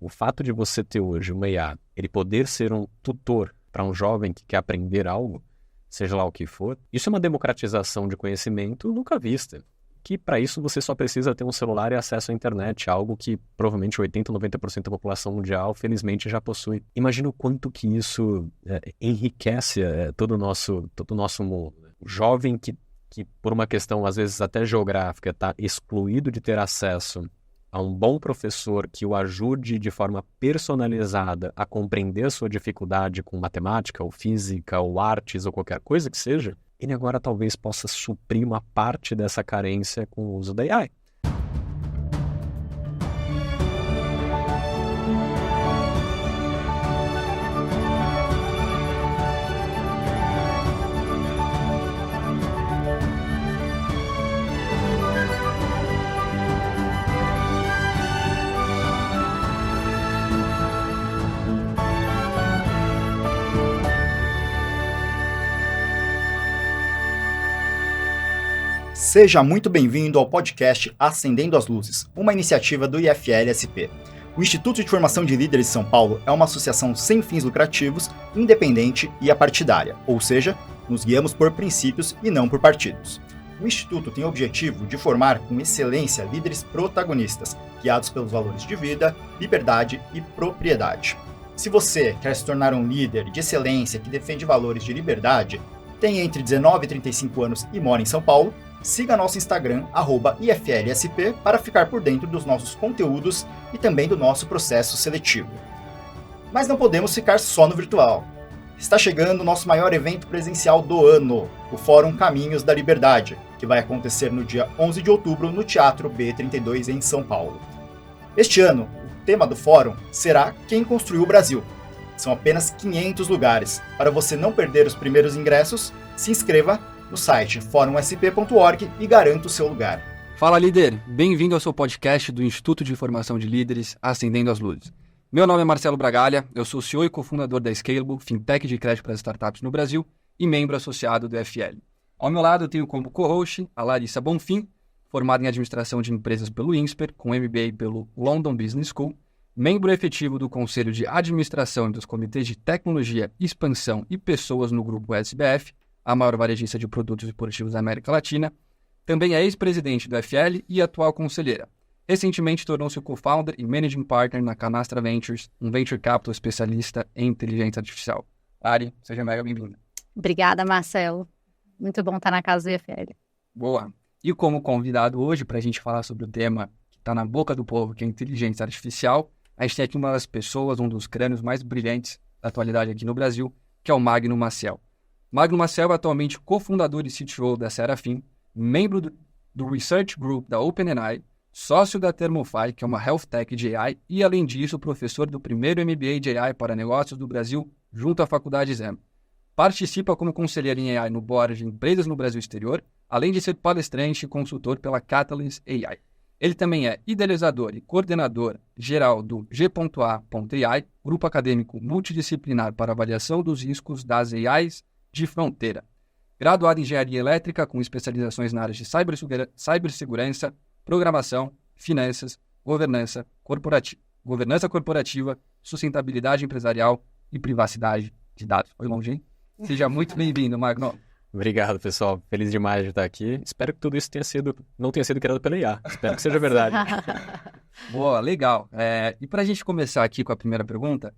o fato de você ter hoje uma IA, ele poder ser um tutor para um jovem que quer aprender algo, seja lá o que for, isso é uma democratização de conhecimento nunca vista. Que para isso você só precisa ter um celular e acesso à internet, algo que provavelmente 80, 90% da população mundial felizmente já possui. Imagina o quanto que isso enriquece todo o nosso mundo. O jovem que por uma questão às vezes até geográfica está excluído de ter acesso a um bom professor que o ajude de forma personalizada a compreender a sua dificuldade com matemática, ou física, ou artes, ou qualquer coisa que seja, ele agora talvez possa suprir uma parte dessa carência com o uso da AI. Seja muito bem-vindo ao podcast Acendendo as Luzes, uma iniciativa do IFL-SP. O Instituto de Formação de Líderes de São Paulo é uma associação sem fins lucrativos, independente e apartidária, ou seja, nos guiamos por princípios e não por partidos. O Instituto tem o objetivo de formar com excelência líderes protagonistas, guiados pelos valores de vida, liberdade e propriedade. Se você quer se tornar um líder de excelência que defende valores de liberdade, tem entre 19 e 35 anos e mora em São Paulo, siga nosso Instagram, @IFLSP, para ficar por dentro dos nossos conteúdos e também do nosso processo seletivo. Mas não podemos ficar só no virtual. Está chegando o nosso maior evento presencial do ano, o Fórum Caminhos da Liberdade, que vai acontecer no dia 11 de outubro no Teatro B32 em São Paulo. Este ano, o tema do fórum será Quem Construiu o Brasil. São apenas 500 lugares. Para você não perder os primeiros ingressos, se inscreva no site forumsp.org e garanta o seu lugar. Fala, líder! Bem-vindo ao seu podcast do Instituto de Formação de Líderes, Acendendo as Luzes. Meu nome é Marcelo Bragalha, eu sou CEO e cofundador da Scalable, fintech de crédito para startups no Brasil e membro associado do FL. Ao meu lado eu tenho como co-host a Larissa Bonfim, formada em administração de empresas pelo INSPER, com MBA pelo London Business School, membro efetivo do Conselho de Administração e dos Comitês de Tecnologia, Expansão e Pessoas no Grupo SBF, a maior varejista de produtos esportivos da América Latina. Também é ex-presidente do FL e atual conselheira. Recentemente tornou-se co-founder e managing partner na Canastra Ventures, um venture capital especialista em inteligência artificial. Ari, seja mega bem-vinda. Obrigada, Marcelo. Muito bom estar na casa do IFL. Boa. E como convidado hoje para a gente falar sobre o tema que está na boca do povo, que é inteligência artificial, a gente tem aqui uma das pessoas, um dos crânios mais brilhantes da atualidade aqui no Brasil, que é o Magno Maciel. Magno Maciel é atualmente cofundador e CTO da Serafim, membro do Research Group da OpenAI, sócio da Thermofy, que é uma health tech de AI, e, além disso, professor do primeiro MBA de AI para negócios do Brasil, junto à Faculdade Exam. Participa como conselheiro em AI no board de empresas no Brasil e exterior, além de ser palestrante e consultor pela Catalyst AI. Ele também é idealizador e coordenador geral do G.A.AI, grupo acadêmico multidisciplinar para avaliação dos riscos das AIs de fronteira. Graduado em Engenharia Elétrica, com especializações na área de cibersegurança, programação, finanças, governança corporativa, sustentabilidade empresarial e privacidade de dados. Foi longe, hein? Seja muito bem-vindo, Magno. Obrigado, pessoal. Feliz demais de estar aqui. Espero que tudo isso não tenha sido criado pela IA. Espero que seja verdade. Boa, legal. E para a gente começar aqui com a primeira pergunta,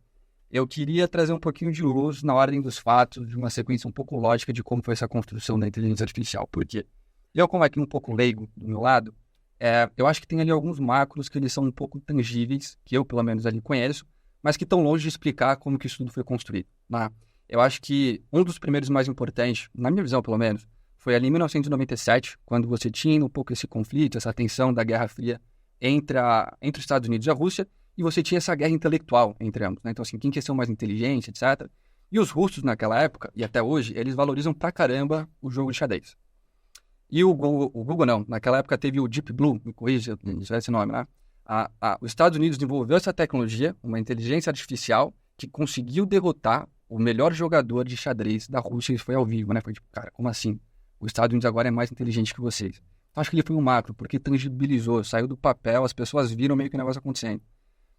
eu queria trazer um pouquinho de luz na ordem dos fatos, de uma sequência um pouco lógica de como foi essa construção da inteligência artificial. Porque eu, como aqui um pouco leigo do meu lado, eu acho que tem ali alguns macros que eles são um pouco tangíveis, que eu pelo menos ali conheço, mas que estão longe de explicar como que isso tudo foi construído, né? Eu acho que um dos primeiros mais importantes, na minha visão pelo menos, foi ali em 1997, quando você tinha um pouco esse conflito, essa tensão da Guerra Fria entre os Estados Unidos e a Rússia, e você tinha essa guerra intelectual entre ambos, né? Então, assim, quem quer ser o mais inteligente, etc. E os russos, naquela época, e até hoje, eles valorizam pra caramba o jogo de xadrez. E o Google não. Naquela época teve o Deep Blue, me corrija, não sei esse nome, né? Os Estados Unidos desenvolveu essa tecnologia, uma inteligência artificial, que conseguiu derrotar o melhor jogador de xadrez da Rússia, e foi ao vivo, né? Foi tipo, cara, como assim? Os Estados Unidos agora é mais inteligente que vocês. Então, acho que ele foi um macro, porque tangibilizou, saiu do papel, as pessoas viram meio que o negócio acontecendo.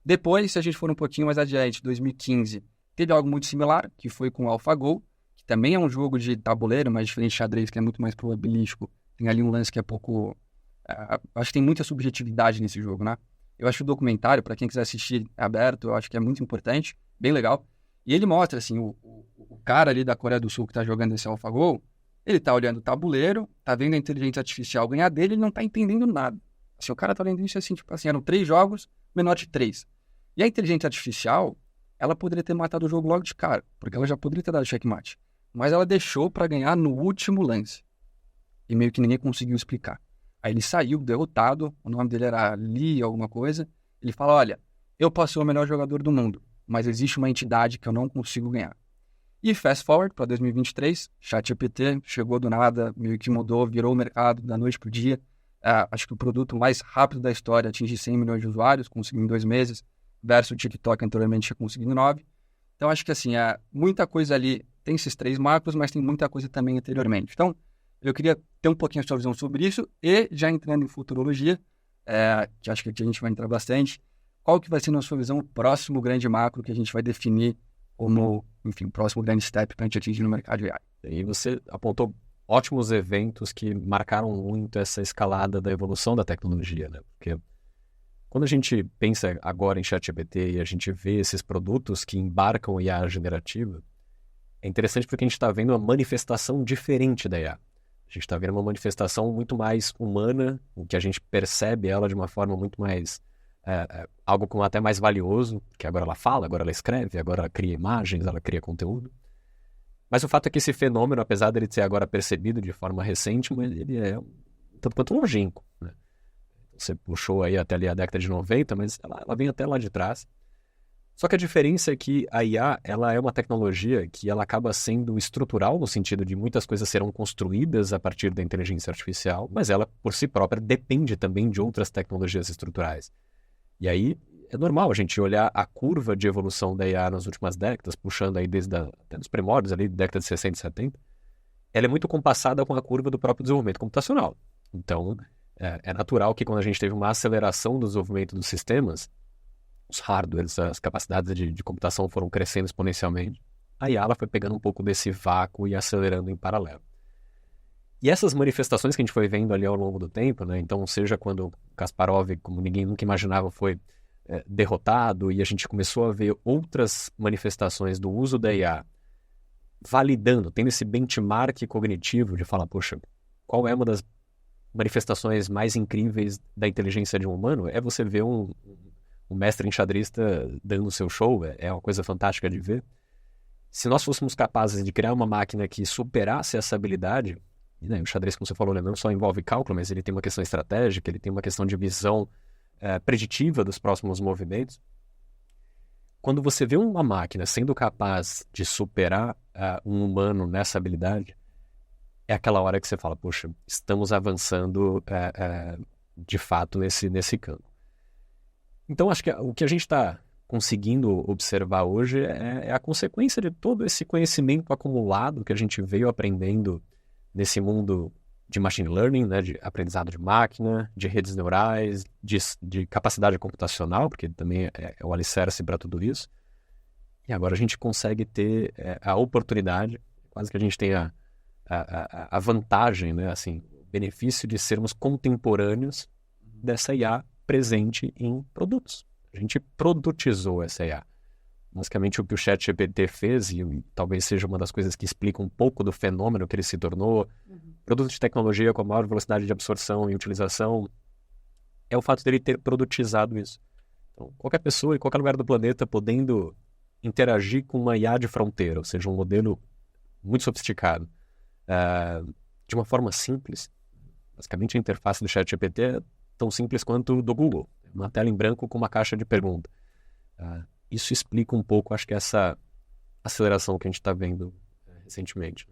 Depois, se a gente for um pouquinho mais adiante, 2015, teve algo muito similar, que foi com o AlphaGo, que também é um jogo de tabuleiro, mas diferente de xadrez, que é muito mais probabilístico. Tem ali um lance que é pouco... acho que tem muita subjetividade nesse jogo, né? Eu acho que o documentário, para quem quiser assistir aberto, eu acho que é muito importante, bem legal. E ele mostra, assim, o cara ali da Coreia do Sul que tá jogando esse AlphaGo, ele tá olhando o tabuleiro, tá vendo a inteligência artificial ganhar dele, ele não tá entendendo nada. Assim, o cara tá olhando isso assim, tipo assim, eram 3 jogos, menor de 3. E a inteligência artificial, ela poderia ter matado o jogo logo de cara, porque ela já poderia ter dado checkmate. Mas ela deixou para ganhar no último lance. E meio que ninguém conseguiu explicar. Aí ele saiu derrotado, o nome dele era Lee alguma coisa. Ele fala, olha, eu posso ser o melhor jogador do mundo, mas existe uma entidade que eu não consigo ganhar. E fast forward para 2023, ChatGPT chegou do nada, meio que mudou, virou o mercado da noite pro dia. Acho que o produto mais rápido da história atinge 100 milhões de usuários, conseguiu em 2 meses, versus o TikTok anteriormente tinha conseguido 9. Então acho que assim, muita coisa ali, tem esses 3 macros, mas tem muita coisa também anteriormente. Então, eu queria ter um pouquinho a sua visão sobre isso e já entrando em futurologia, que acho que aqui a gente vai entrar bastante, qual que vai ser, na sua visão, o próximo grande macro que a gente vai definir como, enfim, o próximo grande step para a gente atingir no mercado de AI? E você apontou ótimos eventos que marcaram muito essa escalada da evolução da tecnologia, né? Porque quando a gente pensa agora em ChatGPT e a gente vê esses produtos que embarcam IA generativa, é interessante porque a gente está vendo uma manifestação diferente da IA. A gente está vendo uma manifestação muito mais humana, em que a gente percebe ela de uma forma muito mais... algo como até mais valioso, que agora ela fala, agora ela escreve, agora ela cria imagens, ela cria conteúdo. Mas o fato é que esse fenômeno, apesar dele ser agora percebido de forma recente, ele é tanto quanto longínquo, né? Você puxou aí até ali a década de 90, mas ela vem até lá de trás. Só que a diferença é que a IA, ela é uma tecnologia que ela acaba sendo estrutural, no sentido de muitas coisas serão construídas a partir da inteligência artificial, mas ela, por si própria, depende também de outras tecnologias estruturais. E aí, é normal a gente olhar a curva de evolução da IA nas últimas décadas, puxando aí até os primórdios, ali, década de 60 e 70, ela é muito compassada com a curva do próprio desenvolvimento computacional. Então, é natural que quando a gente teve uma aceleração do desenvolvimento dos sistemas, os hardwares, as capacidades de computação foram crescendo exponencialmente. A IA ela foi pegando um pouco desse vácuo e acelerando em paralelo. E essas manifestações que a gente foi vendo ali ao longo do tempo, né? Então, seja quando Kasparov, como ninguém nunca imaginava, foi derrotado e a gente começou a ver outras manifestações do uso da IA validando, tendo esse benchmark cognitivo de falar, poxa, qual é uma das manifestações mais incríveis da inteligência de um humano? É você ver um mestre enxadrista dando o seu show, é uma coisa fantástica de ver. Se nós fôssemos capazes de criar uma máquina que superasse essa habilidade, né, o xadrez, como você falou, né, não só envolve cálculo, mas ele tem uma questão estratégica, ele tem uma questão de visão preditiva dos próximos movimentos. Quando você vê uma máquina sendo capaz de superar um humano nessa habilidade, é aquela hora que você fala, poxa, estamos avançando de fato nesse campo. Então, acho que o que a gente está conseguindo observar hoje é a consequência de todo esse conhecimento acumulado que a gente veio aprendendo nesse mundo de machine learning, né, de aprendizado de máquina, de redes neurais, de capacidade computacional, porque também é o alicerce para tudo isso. E agora a gente consegue ter a oportunidade, quase que a gente tem a vantagem, né, assim, o benefício de sermos contemporâneos dessa IA presente em produtos. A gente produtizou essa IA. Basicamente o que o ChatGPT fez, e talvez seja uma das coisas que explica um pouco do fenômeno que ele se tornou, produto de tecnologia com a maior velocidade de absorção e utilização, é o fato dele ter produtizado isso. Então, qualquer pessoa em qualquer lugar do planeta podendo interagir com uma IA de fronteira, ou seja, um modelo muito sofisticado, de uma forma simples. Basicamente a interface do ChatGPT é tão simples quanto o do Google, uma tela em branco com uma caixa de pergunta. Isso explica um pouco, acho que essa aceleração que a gente está vendo recentemente.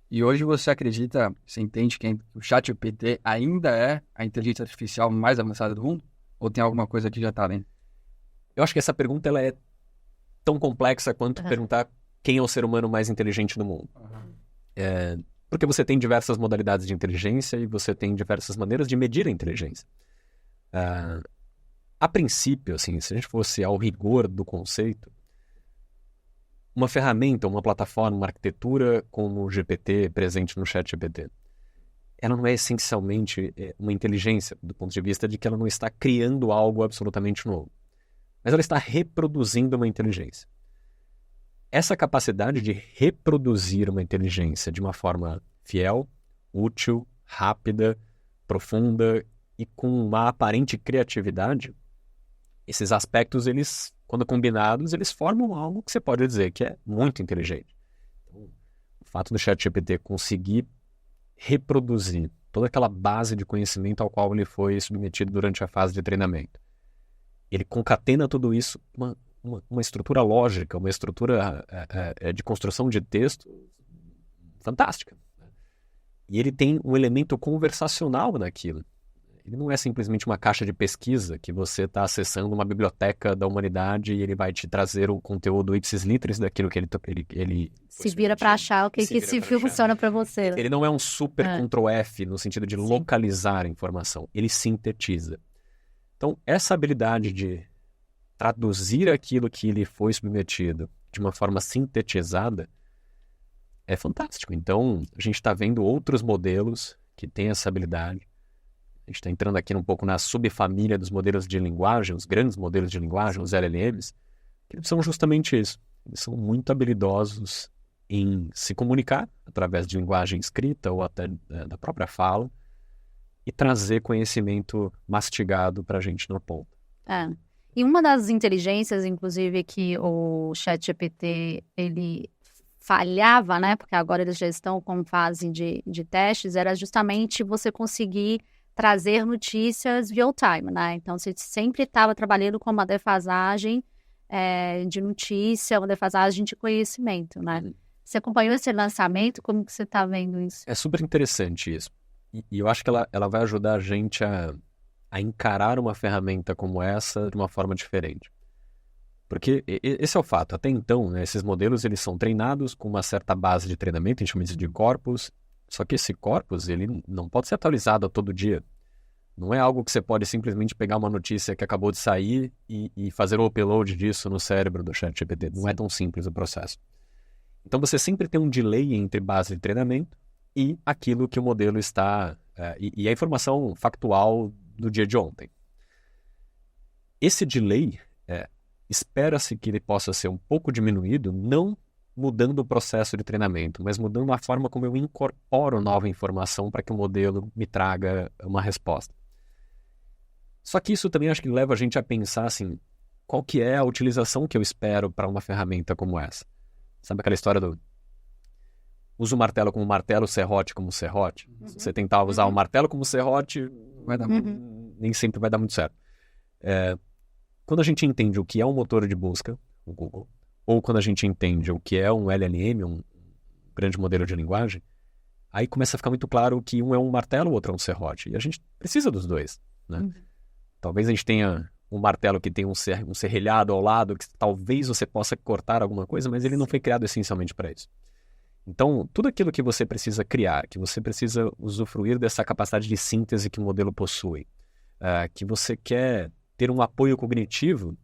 E hoje você acredita, você entende que o ChatGPT ainda é a inteligência artificial mais avançada do mundo? Ou tem alguma coisa que já está além? Eu acho que essa pergunta ela é tão complexa quanto perguntar quem é o ser humano mais inteligente do mundo. Porque você tem diversas modalidades de inteligência e você tem diversas maneiras de medir a inteligência. A princípio, assim, se a gente fosse ao rigor do conceito, uma ferramenta, uma plataforma, uma arquitetura como o GPT presente no ChatGPT, ela não é essencialmente uma inteligência, do ponto de vista de que ela não está criando algo absolutamente novo. Mas ela está reproduzindo uma inteligência. Essa capacidade de reproduzir uma inteligência de uma forma fiel, útil, rápida, profunda e com uma aparente criatividade, esses aspectos, eles, quando combinados, eles formam algo que você pode dizer que é muito inteligente. Então, o fato do ChatGPT conseguir reproduzir toda aquela base de conhecimento ao qual ele foi submetido durante a fase de treinamento, ele concatena tudo isso uma estrutura lógica, uma estrutura de construção de texto fantástica. E ele tem um elemento conversacional naquilo. Ele não é simplesmente uma caixa de pesquisa que você está acessando uma biblioteca da humanidade e ele vai te trazer o conteúdo ipsis literis daquilo que ele se vira para achar o que funciona para você. Ele não é um super Ctrl F no sentido de localizar a informação. Ele sintetiza. Então, essa habilidade de traduzir aquilo que ele foi submetido de uma forma sintetizada é fantástico. Então, a gente está vendo outros modelos que têm essa habilidade. A gente está entrando aqui um pouco na subfamília dos modelos de linguagem, os grandes modelos de linguagem, os LLMs, que eles são justamente isso. Eles são muito habilidosos em se comunicar através de linguagem escrita ou até da própria fala e trazer conhecimento mastigado para a gente na ponta. E uma das inteligências, inclusive, que o ChatGPT, ele falhava, né? Porque agora eles já estão com fase de testes, era justamente você conseguir trazer notícias real time, né? Então, você sempre estava trabalhando com uma defasagem de notícia, uma defasagem de conhecimento, né? Você acompanhou esse lançamento? Como que você está vendo isso? É super interessante isso. E eu acho que ela vai ajudar a gente a encarar uma ferramenta como essa de uma forma diferente. Porque esse é o fato. Até então, né, esses modelos eles são treinados com uma certa base de treinamento, a gente chama isso de corpus. Só que esse corpus ele não pode ser atualizado a todo dia. Não é algo que você pode simplesmente pegar uma notícia que acabou de sair e fazer o upload disso no cérebro do ChatGPT. Não é tão simples o processo. Então você sempre tem um delay entre base de treinamento e aquilo que o modelo está... e a informação factual do dia de ontem. Esse delay, espera-se que ele possa ser um pouco diminuído, não mudando o processo de treinamento, mas mudando a forma como eu incorporo nova informação para que o modelo me traga uma resposta. Só que isso também acho que leva a gente a pensar assim, qual que é a utilização que eu espero para uma ferramenta como essa? Sabe aquela história do usa o martelo como martelo, o serrote como serrote? Se você tentar usar o martelo como serrote, nem sempre vai dar muito certo. Quando a gente entende o que é um motor de busca, o Google, ou quando a gente entende o que é um LLM, um grande modelo de linguagem, aí começa a ficar muito claro que um é um martelo, o outro é um serrote. E a gente precisa dos dois, né? Talvez a gente tenha um martelo que tem um serrilhado ao lado, que talvez você possa cortar alguma coisa, mas ele não foi criado essencialmente para isso. Então, tudo aquilo que você precisa criar, que você precisa usufruir dessa capacidade de síntese que o modelo possui, que você quer ter um apoio cognitivo,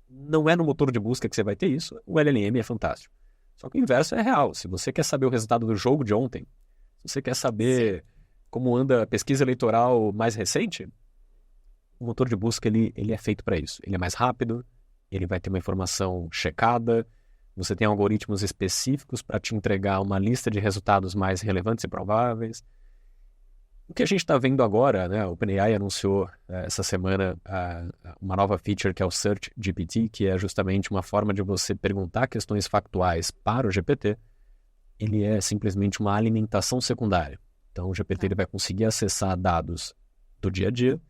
não é no motor de busca que você vai ter isso, o LLM é fantástico. Só que o inverso é real. Se você quer saber o resultado do jogo de ontem, se você quer saber como anda a pesquisa eleitoral mais recente, o motor de busca ele é feito para isso. Ele é mais rápido, ele vai ter uma informação checada, você tem algoritmos específicos para te entregar uma lista de resultados mais relevantes e prováveis. O que a gente está vendo agora, né? O OpenAI anunciou essa semana uma nova feature que é o Search GPT, que é justamente uma forma de você perguntar questões factuais para o GPT. Ele é simplesmente uma alimentação secundária. Então o GPT ele vai conseguir acessar dados do dia a dia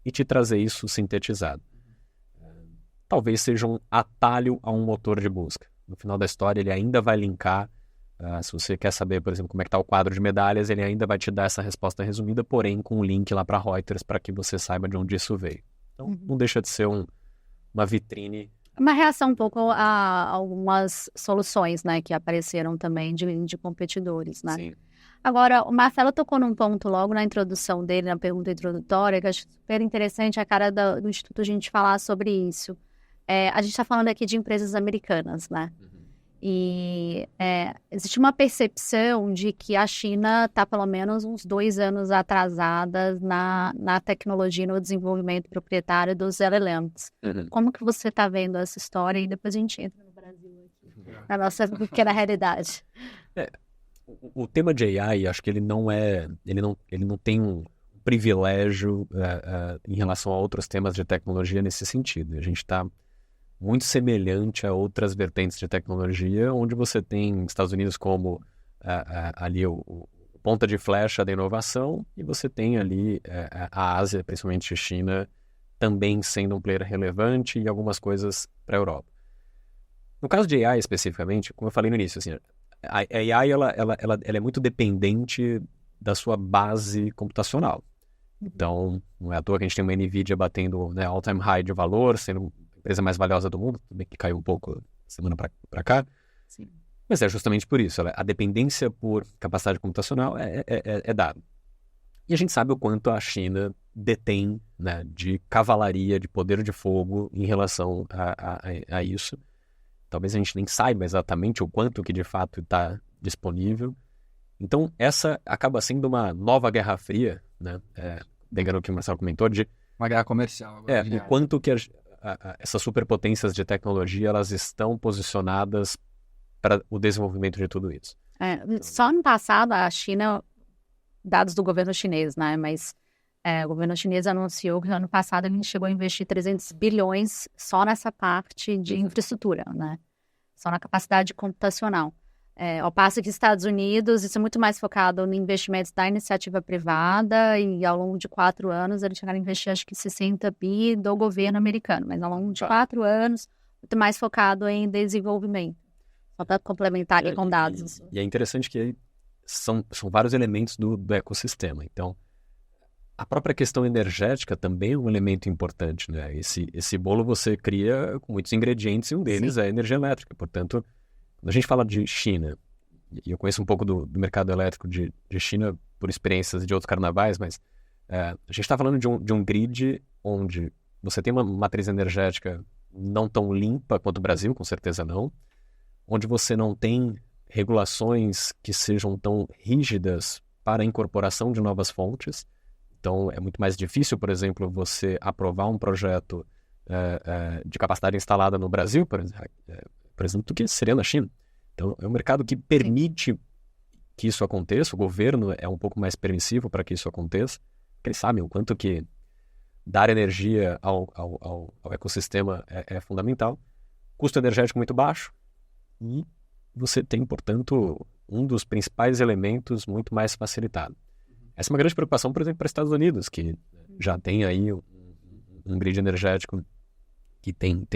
e te trazer isso sintetizado. Talvez seja um atalho a um motor de busca. No final da história ele ainda vai linkar. Se você quer saber, por exemplo, como é que está o quadro de medalhas, ele ainda vai te dar essa resposta resumida, porém com um link lá para Reuters para que você saiba de onde isso veio. Então, não deixa de ser uma vitrine. Uma reação um pouco a algumas soluções, né, que apareceram também de competidores, né? Sim. Agora, o Marcelo tocou num ponto logo na introdução dele, na pergunta introdutória, que eu acho super interessante a cara do Instituto a gente falar sobre isso. A gente está falando aqui de empresas americanas, né? E existe uma percepção de que a China está pelo menos uns 2 anos atrasada na tecnologia e no desenvolvimento proprietário dos LLMs. Como que você está vendo essa história? E depois a gente entra no Brasil, aqui, na nossa pequena realidade. O tema de AI, acho que ele não tem um privilégio em relação a outros temas de tecnologia nesse sentido. A gente está muito semelhante a outras vertentes de tecnologia, onde você tem Estados Unidos como ali o ponta de flecha da inovação, e você tem ali a Ásia, principalmente a China, também sendo um player relevante e algumas coisas para a Europa. No caso de AI especificamente, como eu falei no início, assim, a AI ela é muito dependente da sua base computacional. Então, não é à toa que a gente tem uma NVIDIA batendo, né, all-time high de valor, sendo a empresa mais valiosa do mundo, também que caiu um pouco semana para cá. Sim. Mas é justamente por isso. A dependência por capacidade computacional é dada. E a gente sabe o quanto a China detém, né, de cavalaria, de poder de fogo em relação a isso. Talvez a gente nem saiba exatamente o quanto que de fato está disponível. Então, essa acaba sendo uma nova Guerra Fria, né? Pegando o que o Marcelo comentou, de uma guerra comercial. o quanto que essas superpotências de tecnologia elas estão posicionadas para o desenvolvimento de tudo isso. Só no passado, a China, dados do governo chinês, né? Mas o governo chinês anunciou que no ano passado ele chegou a investir 300 bilhões só nessa parte de infraestrutura, né? Só na capacidade computacional. Ao passo que Estados Unidos, isso é muito mais focado em investimentos da iniciativa privada, e ao longo de 4 anos eles chegaram a investir acho que 60 bi do governo americano, mas ao longo de 4 anos, muito mais focado em desenvolvimento. Só para complementar aqui com dados. E é interessante que são vários elementos do ecossistema. Então, a própria questão energética também é um elemento importante, né? Esse bolo você cria com muitos ingredientes e um deles é a energia elétrica. Portanto, quando a gente fala de China, e eu conheço um pouco do mercado elétrico de China por experiências de outros carnavais, mas a gente está falando de um grid onde você tem uma matriz energética não tão limpa quanto o Brasil, com certeza não, onde você não tem regulações que sejam tão rígidas para a incorporação de novas fontes. Então, é muito mais difícil, por exemplo, você aprovar um projeto de capacidade instalada no Brasil, por exemplo, do que seria na China. Então, é um mercado que permite que isso aconteça. O governo é um pouco mais permissivo para que isso aconteça, porque eles sabem o quanto que dar energia ao ecossistema é fundamental. Custo energético muito baixo e você tem, portanto, um dos principais elementos muito mais facilitado. Essa é uma grande preocupação, por exemplo, para os Estados Unidos, que já tem aí um grid energético que tem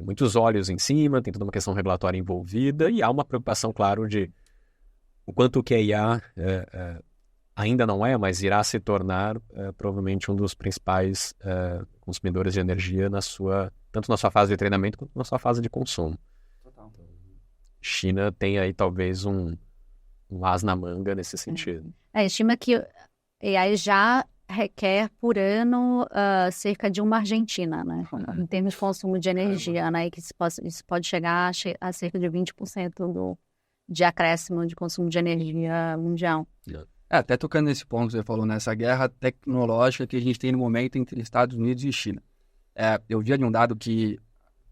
muitos olhos em cima, tem toda uma questão regulatória envolvida, e há uma preocupação, claro, de o quanto que a IA ainda não é, mas irá se tornar provavelmente um dos principais consumidores de energia tanto na sua fase de treinamento quanto na sua fase de consumo. Total. China tem aí talvez um as na manga nesse sentido. Estima que AI já requer por ano cerca de uma Argentina, né? Em termos de consumo de energia, né? E que isso pode chegar a cerca de 20% de acréscimo de consumo de energia mundial. Até tocando nesse ponto que você falou, nessa guerra tecnológica que a gente tem no momento entre Estados Unidos e China. Eu vi ali um dado que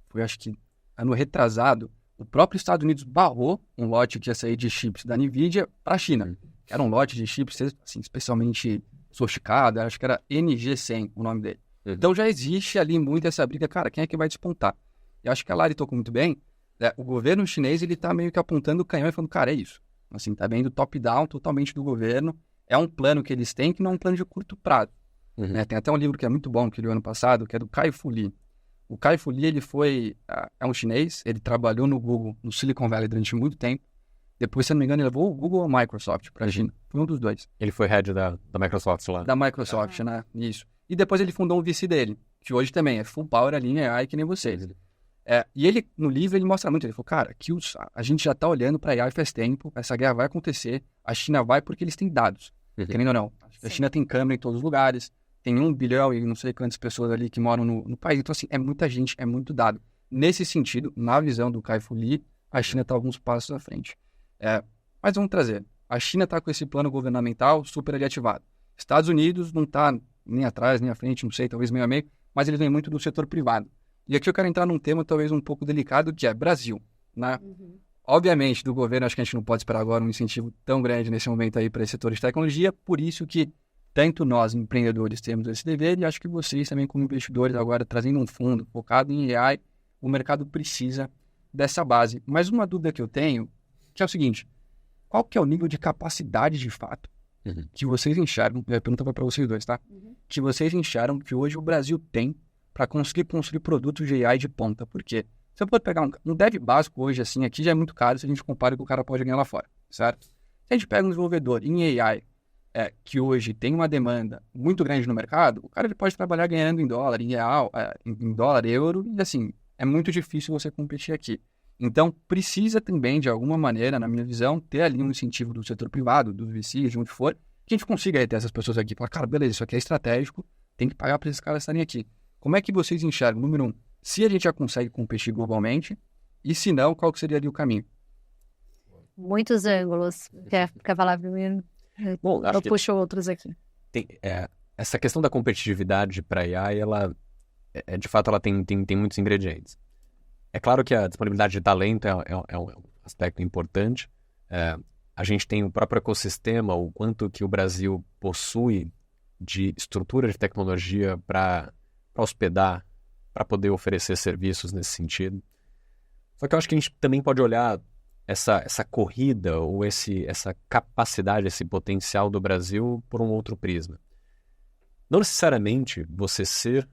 foi, acho que, ano retrasado, o próprio Estados Unidos barrou um lote que ia sair de chips da NVIDIA para a China. Era um lote de chips assim, especialmente sofisticado, acho que era NG100 o nome dele. Então já existe ali muito essa briga, cara, quem é que vai despontar? Eu acho que a Lari tocou muito bem, o governo chinês ele tá meio que apontando o canhão e falando, cara, é isso. Assim, tá bem do top-down totalmente do governo, é um plano que eles têm que não é um plano de curto prazo. Tem até um livro que é muito bom, que eu li ano passado, que é do Kai-Fu Lee. O Kai-Fu Lee, ele é um chinês, ele trabalhou no Google, no Silicon Valley durante muito tempo. Depois, se eu não me engano, ele levou o Google ou a Microsoft para a China. Foi um dos dois. Ele foi head da Microsoft lá. Da Microsoft, né? Isso. E depois ele fundou um VC dele, que hoje também é full power, a linha AI, que nem vocês. E ele, no livro, ele mostra muito. Ele falou, cara, que a gente já está olhando para AI faz tempo, essa guerra vai acontecer, A China vai porque eles têm dados, querendo ou não. A China tem câmera em todos os lugares, tem 1 bilhão e não sei quantas pessoas ali que moram no país. Então, assim, é muita gente, é muito dado. Nesse sentido, na visão do Kai-Fu Lee, a China está alguns passos à frente. Mas vamos trazer. A China está com esse plano governamental super ali ativado. Estados Unidos não está nem atrás, nem à frente, não sei, talvez meio a meio, mas eles vêm muito do setor privado. E aqui eu quero entrar num tema talvez um pouco delicado, que é Brasil, né? Obviamente, do governo, acho que a gente não pode esperar agora um incentivo tão grande nesse momento aí para esse setor de tecnologia, por isso que tanto nós, empreendedores, temos esse dever, e acho que vocês também, como investidores, agora trazendo um fundo focado em AI, o mercado precisa dessa base. Mas uma dúvida que eu tenho, que é o seguinte, qual que é o nível de capacidade de fato que vocês enxergam, a pergunta vai para vocês dois, tá? Que vocês enxergam que hoje o Brasil tem para conseguir construir produtos de AI de ponta? Por quê? Você pode pegar um dev básico hoje, assim, aqui já é muito caro se a gente compara com o que o cara pode ganhar lá fora, certo? Se a gente pega um desenvolvedor em AI, que hoje tem uma demanda muito grande no mercado, o cara ele pode trabalhar ganhando em dólar, em real, em dólar, euro, e assim, é muito difícil você competir aqui. Então, precisa também, de alguma maneira, na minha visão, ter ali um incentivo do setor privado, do VC, de onde for, que a gente consiga ter essas pessoas aqui. Falar, cara, beleza, isso aqui é estratégico, tem que pagar para esses caras estarem aqui. Como é que vocês enxergam, número 1, se a gente já consegue competir globalmente, e se não, qual que seria ali o caminho? Muitos ângulos. Quer falar primeiro? Bom, Eu puxo outros aqui. Essa questão da competitividade para AI, ela, de fato, ela tem muitos ingredientes. É claro que a disponibilidade de talento é um aspecto importante. A gente tem o próprio ecossistema, o quanto que o Brasil possui de estrutura de tecnologia para hospedar, para poder oferecer serviços nesse sentido. Só que eu acho que a gente também pode olhar essa corrida ou essa capacidade, esse potencial do Brasil por um outro prisma. Não necessariamente você ser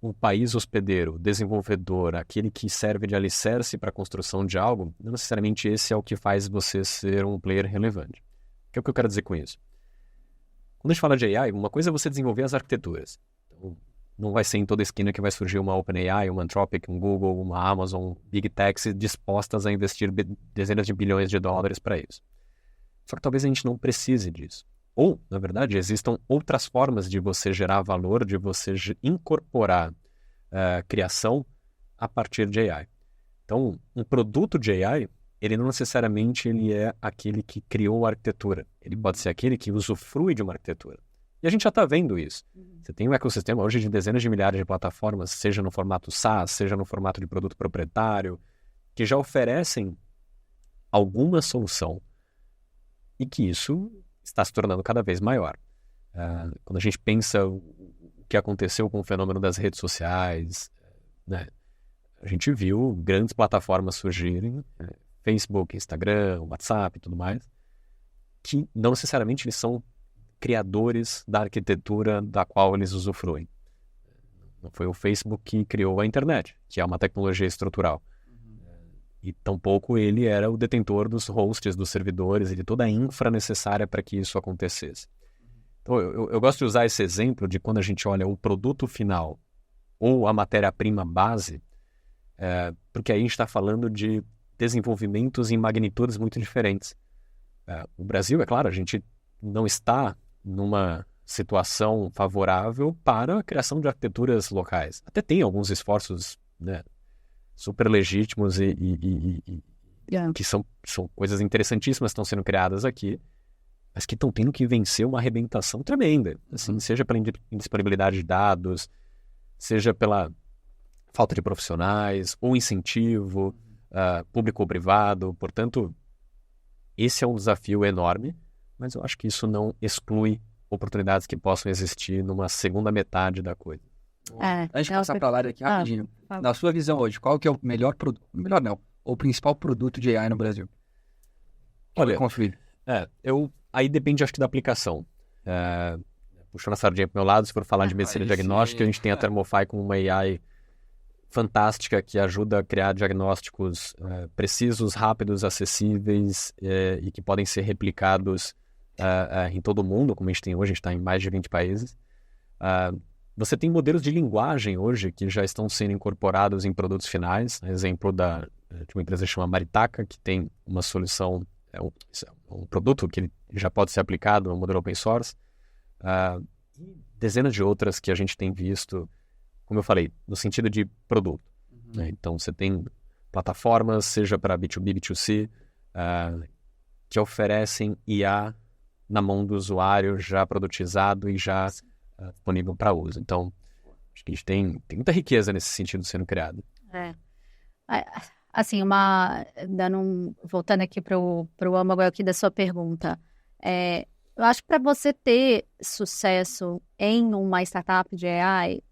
um país hospedeiro, desenvolvedor, aquele que serve de alicerce para a construção de algo, não necessariamente esse é o que faz você ser um player relevante. O que é o que eu quero dizer com isso? Quando a gente fala de AI, uma coisa é você desenvolver as arquiteturas. Então, não vai ser em toda esquina que vai surgir uma OpenAI, uma Anthropic, um Google, uma Amazon, Big Techs dispostas a investir dezenas de bilhões de dólares para isso. Só que talvez a gente não precise disso. Ou, na verdade, existam outras formas de você gerar valor, de você incorporar criação a partir de AI. Então, um produto de AI, ele não necessariamente ele é aquele que criou a arquitetura. Ele pode ser aquele que usufrui de uma arquitetura. E a gente já está vendo isso. Você tem um ecossistema hoje de dezenas de milhares de plataformas, seja no formato SaaS, seja no formato de produto proprietário, que já oferecem alguma solução e que isso está se tornando cada vez maior. Quando a gente pensa o que aconteceu com o fenômeno das redes sociais, né, a gente viu grandes plataformas surgirem, Facebook, Instagram, WhatsApp e tudo mais, que não necessariamente eles são criadores da arquitetura da qual eles usufruem. Não foi o Facebook que criou a internet, que é uma tecnologia estrutural. E tampouco ele era o detentor dos hosts, dos servidores e de toda a infra necessária para que isso acontecesse. Então, eu gosto de usar esse exemplo de quando a gente olha o produto final ou a matéria-prima base, porque aí a gente está falando de desenvolvimentos em magnitudes muito diferentes. O Brasil, é claro, a gente não está numa situação favorável para a criação de arquiteturas locais. Até tem alguns esforços, né, super legítimos que são coisas interessantíssimas que estão sendo criadas aqui, mas que estão tendo que vencer uma arrebentação tremenda, assim, seja pela indisponibilidade de dados, seja pela falta de profissionais, ou incentivo público ou privado. Portanto, esse é um desafio enorme, mas eu acho que isso não exclui oportunidades que possam existir numa segunda metade da coisa. Antes de passar para a Lara aqui rapidinho, na sua visão hoje, qual que é o melhor produto, melhor não, o principal produto de AI no Brasil? Olha, construído. Aí depende, acho que, da aplicação. Puxando a sardinha para o meu lado, se for falar de medicina diagnóstica, a gente tem a Thermofy com uma AI fantástica que ajuda a criar diagnósticos precisos, rápidos, acessíveis e que podem ser replicados em todo o mundo, como a gente tem hoje, a gente está em mais de 20 países. Você tem modelos de linguagem hoje que já estão sendo incorporados em produtos finais. Exemplo de uma empresa que chama Maritaka, que tem uma solução um produto que ele já pode ser aplicado no modelo open source. E dezenas de outras que a gente tem visto, como eu falei, no sentido de produto. Né? Então, você tem plataformas, seja para B2B, B2C, que oferecem IA na mão do usuário, já produtizado e já disponível para uso. Então, acho que a gente tem muita riqueza nesse sentido sendo criada. Assim, voltando aqui para o âmago aqui da sua pergunta, eu acho que para você ter sucesso em uma startup de AI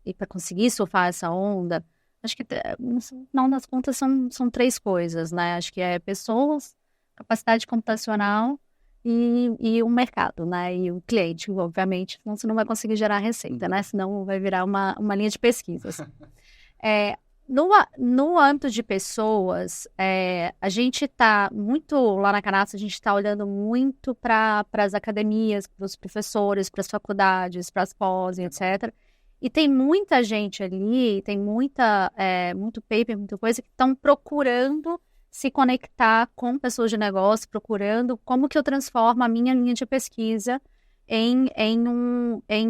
e para conseguir surfar essa onda, acho que, no final das contas, são 3 coisas, né? Acho que é pessoas, capacidade computacional e o mercado, né? E o cliente, obviamente, senão você não vai conseguir gerar receita, né? Senão vai virar uma linha de pesquisas. No âmbito de pessoas, a gente está muito, lá na Canastra, a gente está olhando muito para as academias, para os professores, para as faculdades, para as pós, etc. E tem muita gente ali, tem muito paper, muita coisa, que estão procurando se conectar com pessoas de negócio, procurando como que eu transformo a minha linha de pesquisa em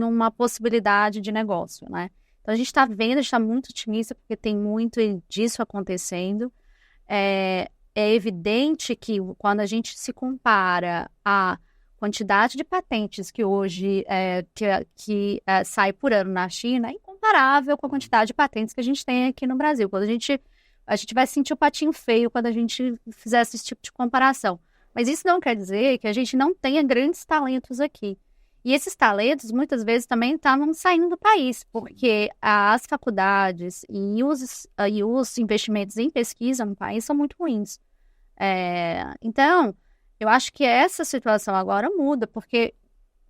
uma possibilidade de negócio, né? Então, a gente está vendo, a gente está muito otimista, porque tem muito disso acontecendo. É evidente que quando a gente se compara a quantidade de patentes que hoje sai por ano na China, é incomparável com a quantidade de patentes que a gente tem aqui no Brasil. Quando a gente vai sentir o patinho feio quando a gente fizer esse tipo de comparação. Mas isso não quer dizer que a gente não tenha grandes talentos aqui. E esses talentos, muitas vezes, também estavam saindo do país, porque as faculdades e os investimentos em pesquisa no país são muito ruins. Então, eu acho que essa situação agora muda, porque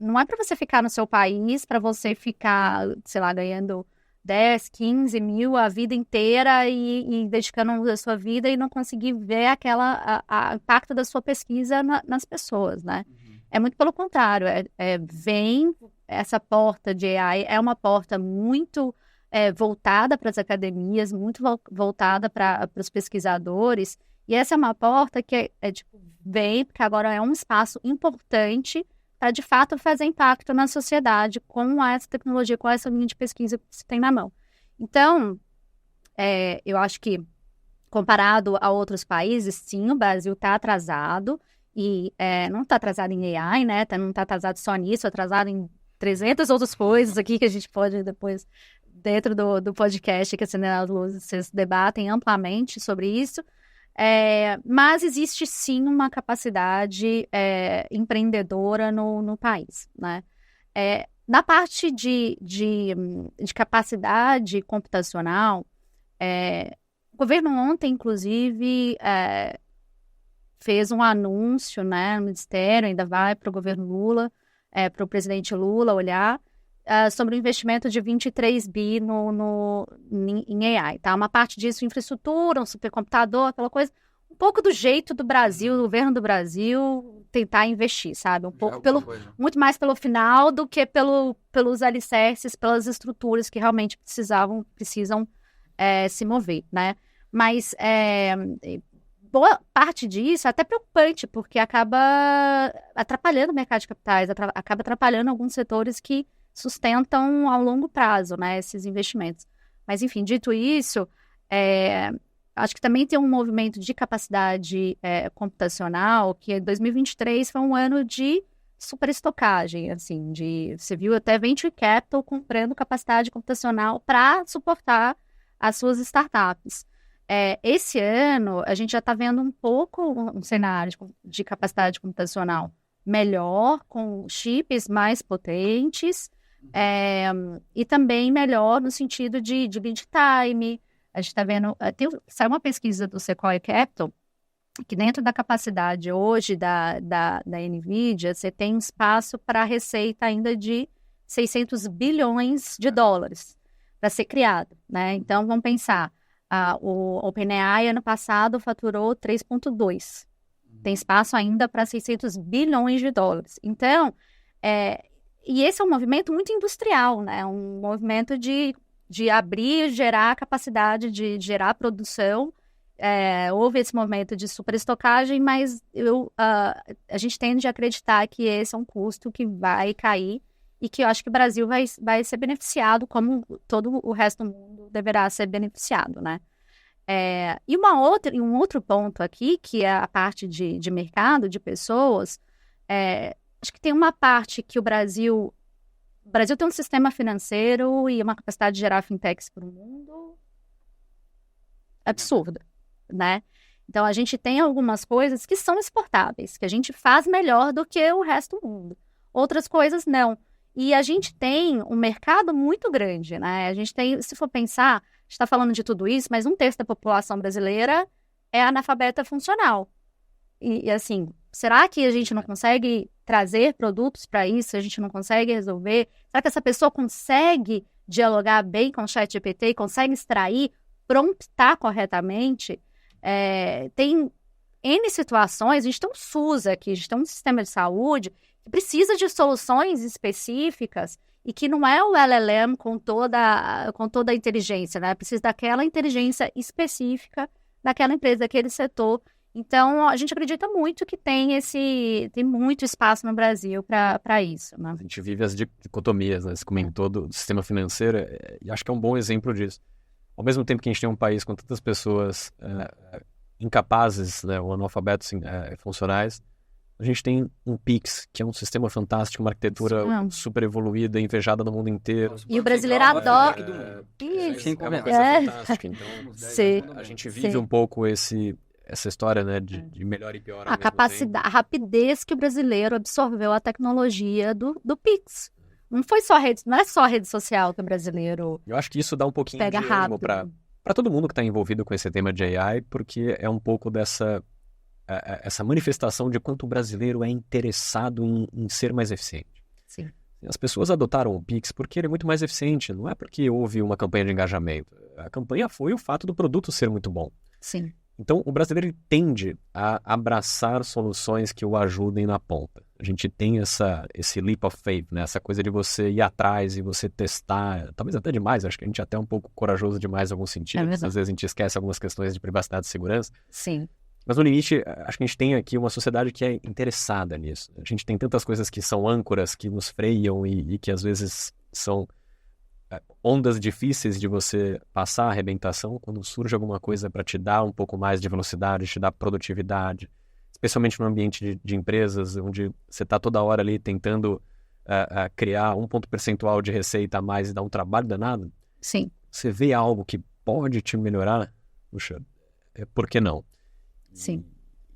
não é para você ficar no seu país, para você ficar, sei lá, ganhando 10, 15 mil a vida inteira e dedicando a sua vida e não conseguir ver o impacto da sua pesquisa nas pessoas, né? É muito pelo contrário, vem essa porta de AI, é uma porta muito voltada para as academias, muito voltada para os pesquisadores, e essa é uma porta que vem, porque agora é um espaço importante para, de fato, fazer impacto na sociedade com essa tecnologia, com essa linha de pesquisa que você tem na mão. Então, eu acho que, comparado a outros países, sim, o Brasil está atrasado, e não está atrasado em AI, né? Não está atrasado só nisso, atrasado em 300 outras coisas aqui que a gente pode depois, dentro do podcast que Acendendo as Luzes, vocês debatem amplamente sobre isso. Mas existe sim uma capacidade empreendedora no país, né? Na parte de capacidade computacional, o governo ontem, inclusive, fez um anúncio, né, no Ministério, ainda vai para o governo Lula, para o presidente Lula olhar, sobre o investimento de 23 bi em AI, tá? Uma parte disso, infraestrutura, um supercomputador, aquela coisa, um pouco do jeito do Brasil, do governo do Brasil, tentar investir, sabe? Muito mais pelo final do que pelos alicerces, pelas estruturas que realmente precisam se mover, né? Mas boa parte disso é até preocupante, porque acaba atrapalhando o mercado de capitais, acaba atrapalhando alguns setores que sustentam ao longo prazo, né, esses investimentos. Mas, enfim, dito isso, acho que também tem um movimento de capacidade computacional, que 2023 foi um ano de superestocagem, assim, você viu até Venture Capital comprando capacidade computacional para suportar as suas startups. Esse ano, a gente já está vendo um pouco um cenário de capacidade computacional melhor, com chips mais potentes, e também melhor no sentido de lead time. A gente está vendo, saiu uma pesquisa do Sequoia Capital, que dentro da capacidade hoje da NVIDIA, você tem espaço para receita ainda de 600 bilhões de dólares para ser criado, né? Então, vamos pensar, o OpenAI, ano passado, faturou 3,2. Tem espaço ainda para 600 bilhões de dólares. Então, e esse é um movimento muito industrial, né? Um movimento de abrir, gerar capacidade de gerar produção houve esse momento de superestocagem, mas a gente tende a acreditar que esse é um custo que vai cair e que eu acho que o Brasil vai ser beneficiado como todo o resto do mundo deverá ser beneficiado, né? E um outro ponto aqui, que é a parte de mercado, de pessoas, acho que tem uma parte que o Brasil tem um sistema financeiro e uma capacidade de gerar fintechs para o mundo absurda, né? Então, a gente tem algumas coisas que são exportáveis, que a gente faz melhor do que o resto do mundo. Outras coisas, não. E a gente tem um mercado muito grande, né? A gente tem, se for pensar, a gente está falando de tudo isso, mas 1/3 da população brasileira é analfabeta funcional. E assim, será que a gente não consegue trazer produtos para isso? A gente não consegue resolver? Será que essa pessoa consegue dialogar bem com o ChatGPT, consegue extrair, promptar corretamente? Tem N situações, a gente tem um SUS aqui, a gente tem um sistema de saúde que precisa de soluções específicas e que não é o LLM com toda a inteligência, né? Precisa daquela inteligência específica daquela empresa, daquele setor. Então, a gente acredita muito que tem muito espaço no Brasil para isso, né? A gente vive as dicotomias, né? Você comentou do sistema financeiro, e acho que é um bom exemplo disso. Ao mesmo tempo que a gente tem um país com tantas pessoas incapazes, né, ou analfabetos funcionais, a gente tem um Pix, que é um sistema fantástico, uma arquitetura super evoluída, invejada no mundo inteiro. E o brasileiro adora. É uma coisa fantástica. Então, a gente vive um pouco essa história, né, de melhor e pior ao mesmo tempo. A rapidez que o brasileiro absorveu a tecnologia do Pix. Não é só a rede social que o brasileiro Eu acho que isso dá um pouquinho pega de ânimo rápido. para todo mundo que está envolvido com esse tema de AI, porque é um pouco essa manifestação de quanto o brasileiro é interessado em ser mais eficiente. Sim. As pessoas adotaram o Pix porque ele é muito mais eficiente, não é porque houve uma campanha de engajamento. A campanha foi o fato do produto ser muito bom. Sim. Então, o brasileiro tende a abraçar soluções que o ajudem na ponta. A gente tem esse leap of faith, né? Essa coisa de você ir atrás e você testar, talvez até demais, acho que a gente é até um pouco corajoso demais em alguns sentidos. Às vezes a gente esquece algumas questões de privacidade e segurança. Sim. Mas no limite, acho que a gente tem aqui uma sociedade que é interessada nisso. A gente tem tantas coisas que são âncoras, que nos freiam e que às vezes são ondas difíceis de você passar a arrebentação. Quando surge alguma coisa para te dar um pouco mais de velocidade, te dar produtividade, especialmente no ambiente de empresas, onde você está toda hora ali tentando criar um ponto percentual de receita a mais e dar um trabalho danado. Sim. Você vê algo que pode te melhorar, puxa, por que não? Sim.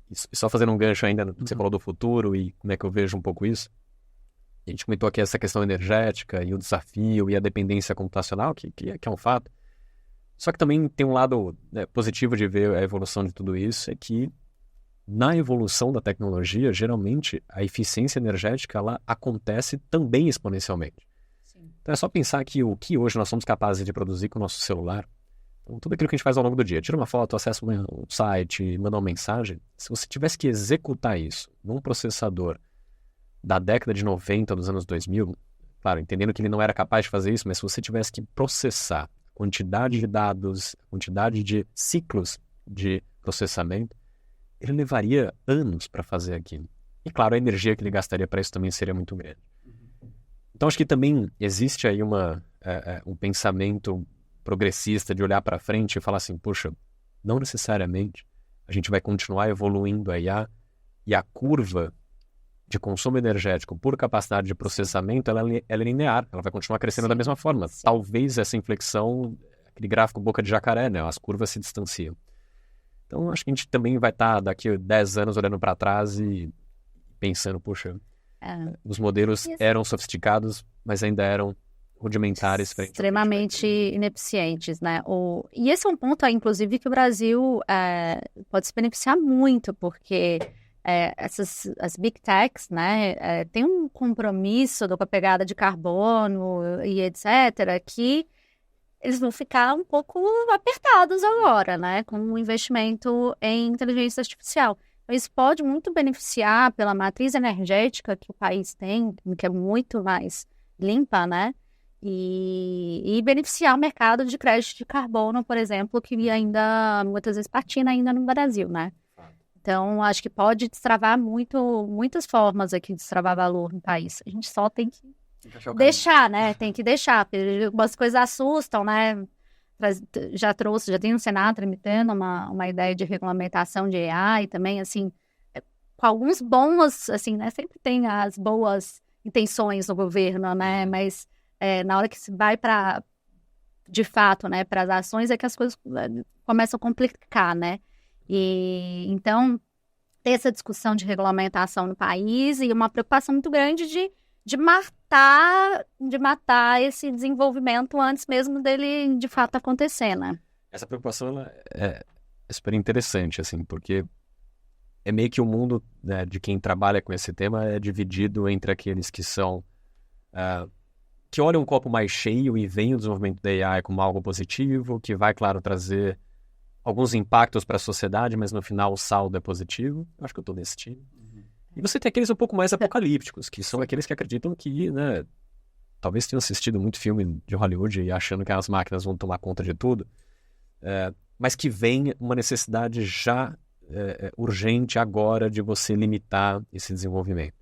E só fazendo um gancho ainda no que você falou do futuro e como é que eu vejo um pouco isso. A gente comentou aqui essa questão energética e o desafio e a dependência computacional, que é um fato. Só que também tem um lado, né, positivo de ver a evolução de tudo isso, é que na evolução da tecnologia, geralmente a eficiência energética ela acontece também exponencialmente. Sim. Então é só pensar que o que hoje nós somos capazes de produzir com o nosso celular, então, tudo aquilo que a gente faz ao longo do dia, tira uma foto, acessa um site, manda uma mensagem, se você tivesse que executar isso num processador da década de 90, dos anos 2000, claro, entendendo que ele não era capaz de fazer isso, mas se você tivesse que processar a quantidade de dados, a quantidade de ciclos de processamento, ele levaria anos para fazer aquilo. E claro, a energia que ele gastaria para isso também seria muito grande. Então acho que também existe aí um pensamento progressista de olhar para frente e falar assim, poxa, não necessariamente a gente vai continuar evoluindo a IA e a curva de consumo energético por capacidade de processamento, ela é linear, ela vai continuar crescendo da mesma forma. Sim. Talvez essa inflexão, aquele gráfico boca de jacaré, né? As curvas se distanciam. Então, acho que a gente também vai estar daqui a 10 anos olhando para trás e pensando, poxa, os modelos eram sofisticados, mas ainda eram rudimentares. Extremamente ineficientes, né? E esse é um ponto, inclusive, que o Brasil pode se beneficiar muito, porque as big techs, né, tem um compromisso com a pegada de carbono e etc., que eles vão ficar um pouco apertados agora, né, com o investimento em inteligência artificial. Então, isso pode muito beneficiar pela matriz energética que o país tem, que é muito mais limpa, né, e beneficiar o mercado de crédito de carbono, por exemplo, que ainda muitas vezes patina ainda no Brasil, né? Então, acho que pode destravar muitas formas aqui de destravar valor no país. A gente só tem que deixar, né? Tem que deixar, porque algumas coisas assustam, né? Já tem no Senado tramitando uma ideia de regulamentação de AI também, assim, com alguns bons, assim, né? Sempre tem as boas intenções do governo, né? Mas na hora que se vai de fato, né, para as ações, é que as coisas começam a complicar, né? E então, ter essa discussão de regulamentação no país e uma preocupação muito grande de matar esse desenvolvimento antes mesmo dele, de fato, acontecer, né? Essa preocupação ela é super interessante, assim, porque é meio que o mundo, né, de quem trabalha com esse tema é dividido entre aqueles que são... que olham um copo mais cheio e veem o desenvolvimento da AI como algo positivo, que vai, claro, trazer alguns impactos para a sociedade, mas no final o saldo é positivo. Eu acho que eu estou nesse time. E você tem aqueles um pouco mais apocalípticos, que são aqueles que acreditam que, né, talvez tenham assistido muito filme de Hollywood e achando que as máquinas vão tomar conta de tudo, mas que vem uma necessidade já urgente agora de você limitar esse desenvolvimento.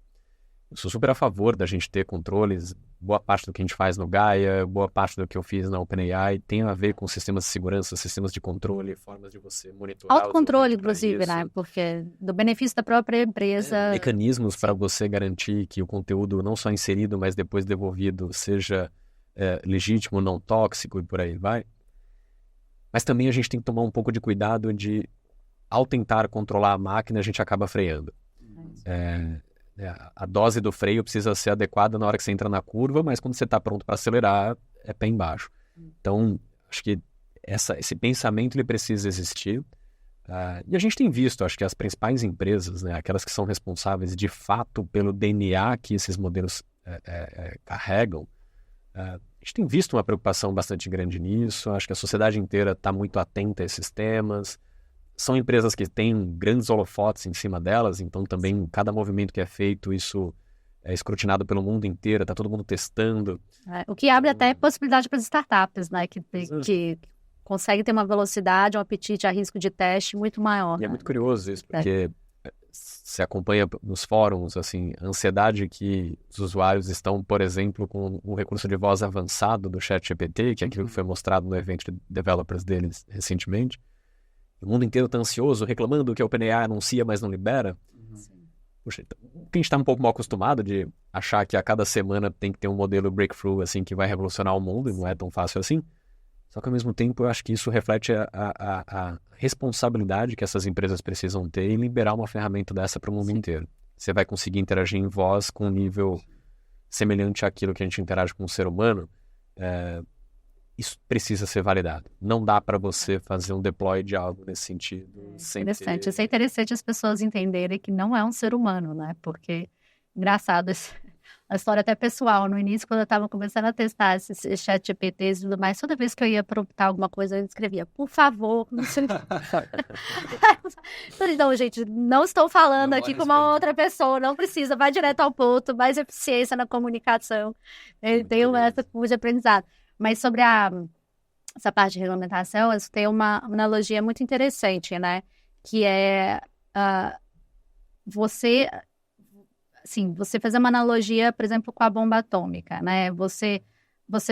Eu sou super a favor da gente ter controles. Boa parte do que a gente faz no Gaia, boa parte do que eu fiz na OpenAI tem a ver com sistemas de segurança, sistemas de controle, formas de você monitorar. Autocontrole, inclusive, né? Porque do benefício da própria empresa. Mecanismos para você garantir que o conteúdo não só inserido, mas depois devolvido seja legítimo, não tóxico e por aí vai. Mas também a gente tem que tomar um pouco de cuidado de, ao tentar controlar a máquina, a gente acaba freando. A dose do freio precisa ser adequada na hora que você entra na curva, mas quando você está pronto para acelerar, é pé embaixo. Então, acho que esse pensamento ele precisa existir. E a gente tem visto, acho que as principais empresas, né, aquelas que são responsáveis de fato pelo DNA que esses modelos carregam, a gente tem visto uma preocupação bastante grande nisso. Acho que a sociedade inteira está muito atenta a esses temas. São empresas que têm grandes holofotes em cima delas, então também cada movimento que é feito, isso é escrutinado pelo mundo inteiro, está todo mundo testando. O que abre até possibilidade para as startups, né? Que conseguem ter uma velocidade, um apetite a risco de teste muito maior. E né? É muito curioso isso, porque se acompanha nos fóruns, assim, a ansiedade que os usuários estão, por exemplo, com um recurso de voz avançado do ChatGPT, que é aquilo que foi mostrado no evento de developers deles recentemente. O mundo inteiro está ansioso, reclamando que a OpenAI anuncia, mas não libera. Puxa, então, a gente está um pouco mal acostumado de achar que a cada semana tem que ter um modelo breakthrough assim, que vai revolucionar o mundo, e não é tão fácil assim. Só que, ao mesmo tempo, eu acho que isso reflete a responsabilidade que essas empresas precisam ter em liberar uma ferramenta dessa para o mundo inteiro. Você vai conseguir interagir em voz com um nível semelhante àquilo que a gente interage com um ser humano. Isso precisa ser validado. Não dá para você fazer um deploy de algo nesse sentido. Interessante. Isso é interessante as pessoas entenderem que não é um ser humano, né? Porque, engraçado, a história até pessoal. No início, quando eu estava começando a testar esses chat GPTs e tudo mais, toda vez que eu ia promptar alguma coisa, eu escrevia, por favor, não sei. Então, gente, não estou falando aqui com uma outra pessoa, não precisa, vai direto ao ponto, mais eficiência na comunicação. Eu tenho essa curva de aprendizado. Mas sobre essa parte de regulamentação, eu tenho uma analogia muito interessante, né? Que é você fazer uma analogia, por exemplo, com a bomba atômica, né? Você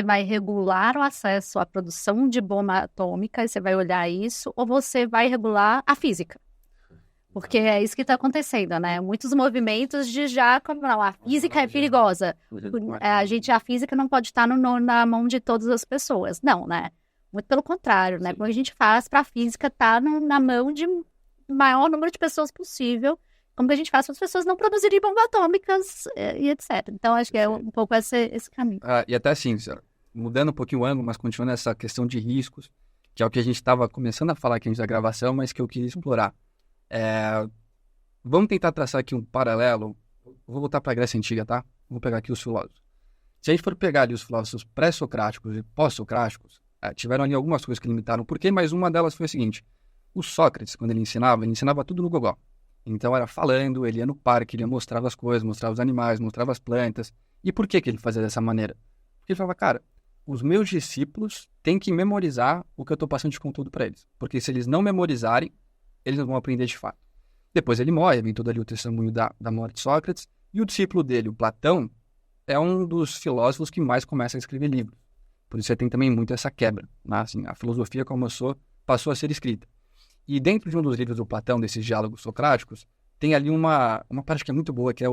vai regular o acesso à produção de bomba atômica, e você vai olhar isso, ou você vai regular a física? Porque é isso que está acontecendo, né? Muitos movimentos de não, a física é perigosa. A física não pode estar na mão de todas as pessoas. Não, né? Muito pelo contrário, né? Como a gente faz para a física estar na mão de maior número de pessoas possível, como que a gente faz para as pessoas não produzirem bombas atômicas e etc. Então, acho que é um pouco esse caminho. E até assim, mudando um pouquinho o ângulo, mas continuando essa questão de riscos, que é o que a gente estava começando a falar aqui antes da gravação, mas que eu queria explorar. Vamos tentar traçar aqui um paralelo. Vou voltar para a Grécia Antiga, tá? Vou pegar aqui os filósofos. Se a gente for pegar ali os filósofos pré-socráticos e pós-socráticos, tiveram ali algumas coisas que limitaram. Por quê? Mas uma delas foi a seguinte. O Sócrates, quando ele ensinava tudo no gogó. Então era falando, ele ia no parque, ele mostrava as coisas, mostrava os animais, mostrava as plantas. E por que ele fazia dessa maneira? Porque ele falava, cara, os meus discípulos têm que memorizar o que eu estou passando de conteúdo para eles. Porque se eles não memorizarem, eles não vão aprender de fato. Depois ele morre, vem todo ali o testemunho da morte de Sócrates, e o discípulo dele, o Platão, é um dos filósofos que mais começa a escrever livros. Por isso você tem também muito essa quebra. Né? Assim, a filosofia passou a ser escrita. E dentro de um dos livros do Platão, desses diálogos socráticos, tem ali uma parte que é muito boa, que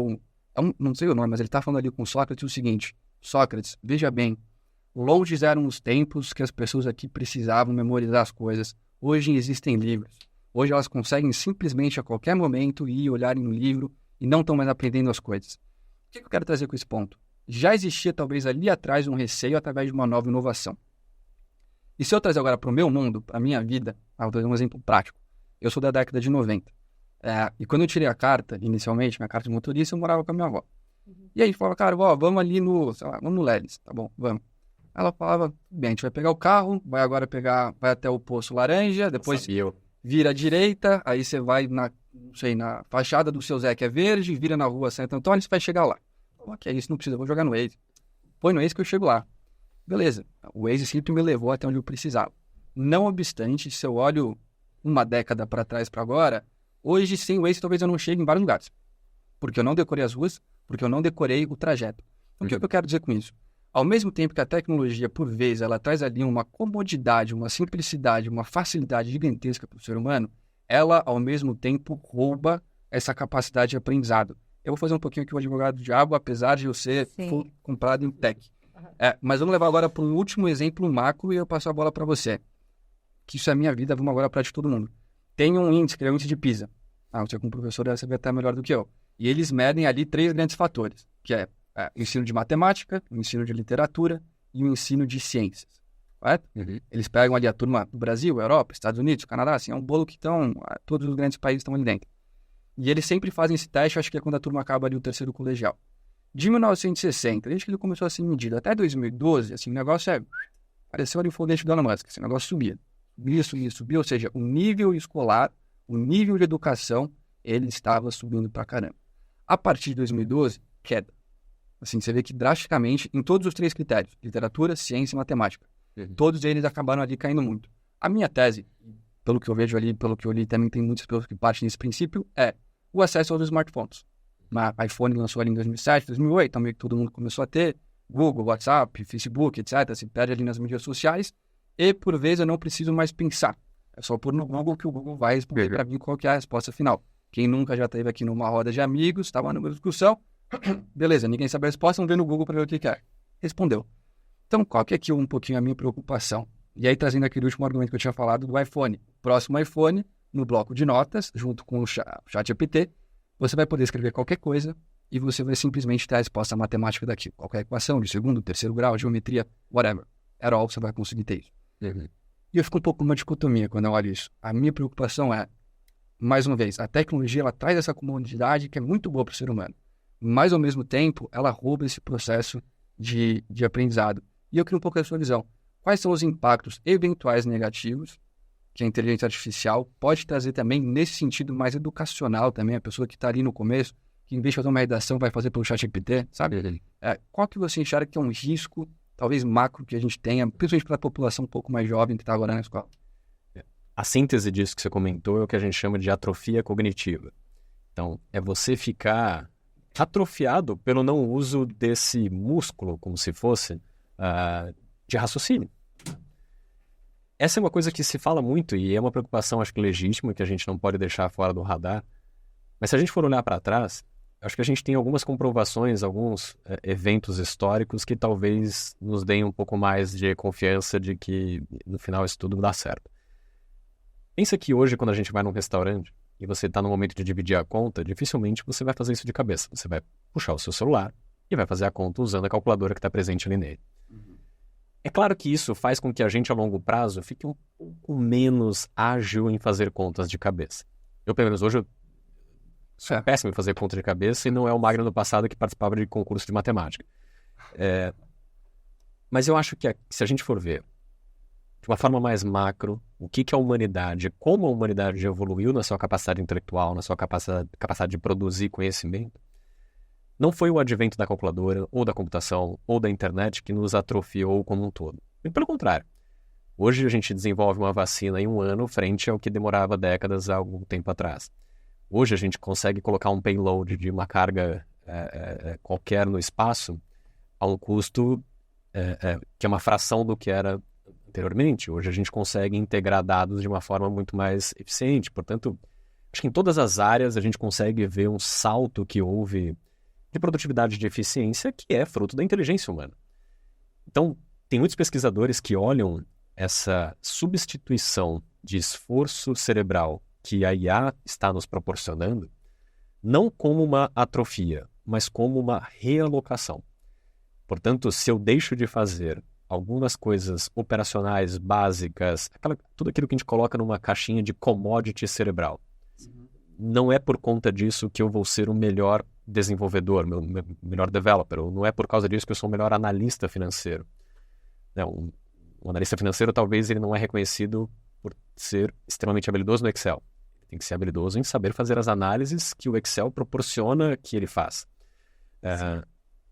não sei o nome, mas ele está falando ali com Sócrates o seguinte: Sócrates, veja bem, longe eram os tempos que as pessoas aqui precisavam memorizar as coisas. Hoje existem livros. Hoje elas conseguem simplesmente a qualquer momento ir olharem no livro e não estão mais aprendendo as coisas. O que eu quero trazer com esse ponto? Já existia talvez ali atrás um receio através de uma nova inovação. E se eu trazer agora para o meu mundo, para a minha vida, vou dar um exemplo prático. Eu sou da década de 90. E quando eu tirei a carta, inicialmente, minha carta de motorista, eu morava com a minha avó. E aí a gente falava, cara, vó, vamos ali vamos no Lelis, tá bom, vamos. Ela falava, bem, a gente vai pegar o carro, vai até o Poço Laranja, depois vira à direita, aí você vai na fachada do seu Zé, que é verde, vira na rua Santo Antônio, você vai chegar lá. Ok, isso não precisa, eu vou jogar no Waze. Põe no Waze que eu chego lá. Beleza, o Waze sempre me levou até onde eu precisava. Não obstante, se eu olho uma década para trás para agora, hoje sem o Waze talvez eu não chegue em vários lugares. Porque eu não decorei as ruas, porque eu não decorei o trajeto. Então, o que eu quero dizer com isso? Ao mesmo tempo que a tecnologia, por vezes, ela traz ali uma comodidade, uma simplicidade, uma facilidade gigantesca para o ser humano, ela, ao mesmo tempo, rouba essa capacidade de aprendizado. Eu vou fazer um pouquinho aqui o advogado do diabo, apesar de eu ser comprado em tech. Mas vamos levar agora para um último exemplo macro e eu passo a bola para você. Que isso é a minha vida, vamos agora para de todo mundo. Tem um índice, que é o índice de PISA. Você como professor deve saber até melhor do que eu. E eles medem ali 3 grandes fatores, que é o ensino de matemática, o ensino de literatura e o ensino de ciências. Correto? Uhum. Eles pegam ali a turma do Brasil, Europa, Estados Unidos, Canadá, assim, é um bolo que todos os grandes países estão ali dentro. E eles sempre fazem esse teste, acho que é quando a turma acaba ali o terceiro colegial. De 1960, desde que ele começou a ser medido, até 2012, assim, o negócio pareceu ali o foguete do Elon Musk, esse negócio subia, ou seja, o nível escolar, o nível de educação, ele estava subindo pra caramba. A partir de 2012, queda. Assim, você vê que drasticamente, em todos os 3 critérios, literatura, ciência e matemática, todos eles acabaram ali caindo muito. A minha tese, pelo que eu vejo ali, pelo que eu li, também tem muitas pessoas que partem desse princípio, é o acesso aos smartphones. O iPhone lançou ali em 2007, 2008, então meio que todo mundo começou a ter, Google, WhatsApp, Facebook, etc. Se perde ali nas mídias sociais, e por vezes eu não preciso mais pensar. É só pôr no Google que o Google vai responder para mim qual que é a resposta final. Quem nunca já esteve aqui numa roda de amigos, estava numa discussão, beleza, ninguém sabe a resposta, vamos ver no Google para ver o que é. Respondeu. Então, qual que é aqui um pouquinho a minha preocupação? E aí, trazendo aquele último argumento que eu tinha falado do iPhone. Próximo iPhone, no bloco de notas, junto com o ChatGPT, você vai poder escrever qualquer coisa e você vai simplesmente ter a resposta matemática daquilo. Qualquer equação de segundo, terceiro grau, geometria, whatever. At all, você vai conseguir ter isso. Uhum. E eu fico um pouco numa dicotomia quando eu olho isso. A minha preocupação é, mais uma vez, a tecnologia ela traz essa comodidade que é muito boa para o ser humano. Mas, ao mesmo tempo, ela rouba esse processo de aprendizado. E eu queria um pouco da sua visão. Quais são os impactos eventuais negativos que a inteligência artificial pode trazer também nesse sentido mais educacional também? A pessoa que está ali no começo, que em vez de fazer uma redação vai fazer pelo ChatGPT, sabe? Qual que você enxerga que é um risco, talvez macro, que a gente tenha, principalmente para a população um pouco mais jovem que está agora na escola? A síntese disso que você comentou é o que a gente chama de atrofia cognitiva. Então, é você ficar atrofiado pelo não uso desse músculo, como se fosse, de raciocínio. Essa é uma coisa que se fala muito e é uma preocupação, acho que legítima, que a gente não pode deixar fora do radar. Mas se a gente for olhar para trás, acho que a gente tem algumas comprovações, alguns eventos históricos que talvez nos deem um pouco mais de confiança de que, no final, isso tudo dá certo. Pensa que hoje, quando a gente vai num restaurante e você está no momento de dividir a conta, dificilmente você vai fazer isso de cabeça. Você vai puxar o seu celular e vai fazer a conta usando a calculadora que está presente ali nele. É claro que isso faz com que a gente, a longo prazo, fique um pouco menos ágil em fazer contas de cabeça. Eu, pelo menos hoje, sou péssimo em fazer conta de cabeça e não é o Magno do passado que participava de concurso de matemática. Mas eu acho que se a gente for ver de uma forma mais macro, o que é a humanidade, como a humanidade evoluiu na sua capacidade intelectual, na sua capacidade de produzir conhecimento, não foi o advento da calculadora, ou da computação, ou da internet que nos atrofiou como um todo. Muito pelo contrário. Hoje a gente desenvolve uma vacina em 1 ano frente ao que demorava décadas há algum tempo atrás. Hoje a gente consegue colocar um payload de uma carga qualquer no espaço a um custo que é uma fração do que era anteriormente. Hoje a gente consegue integrar dados de uma forma muito mais eficiente. Portanto, acho que em todas as áreas a gente consegue ver um salto que houve de produtividade e de eficiência que é fruto da inteligência humana. Então, tem muitos pesquisadores que olham essa substituição de esforço cerebral que a IA está nos proporcionando, não como uma atrofia, mas como uma realocação. Portanto, se eu deixo de fazer algumas coisas operacionais básicas, tudo aquilo que a gente coloca numa caixinha de commodity cerebral, não é por conta disso que eu vou ser o melhor desenvolvedor, melhor developer, ou não é por causa disso que eu sou o melhor analista financeiro. Um analista financeiro, talvez ele não é reconhecido por ser extremamente habilidoso no Excel. Ele tem que ser habilidoso em saber fazer as análises que o Excel proporciona que ele faz.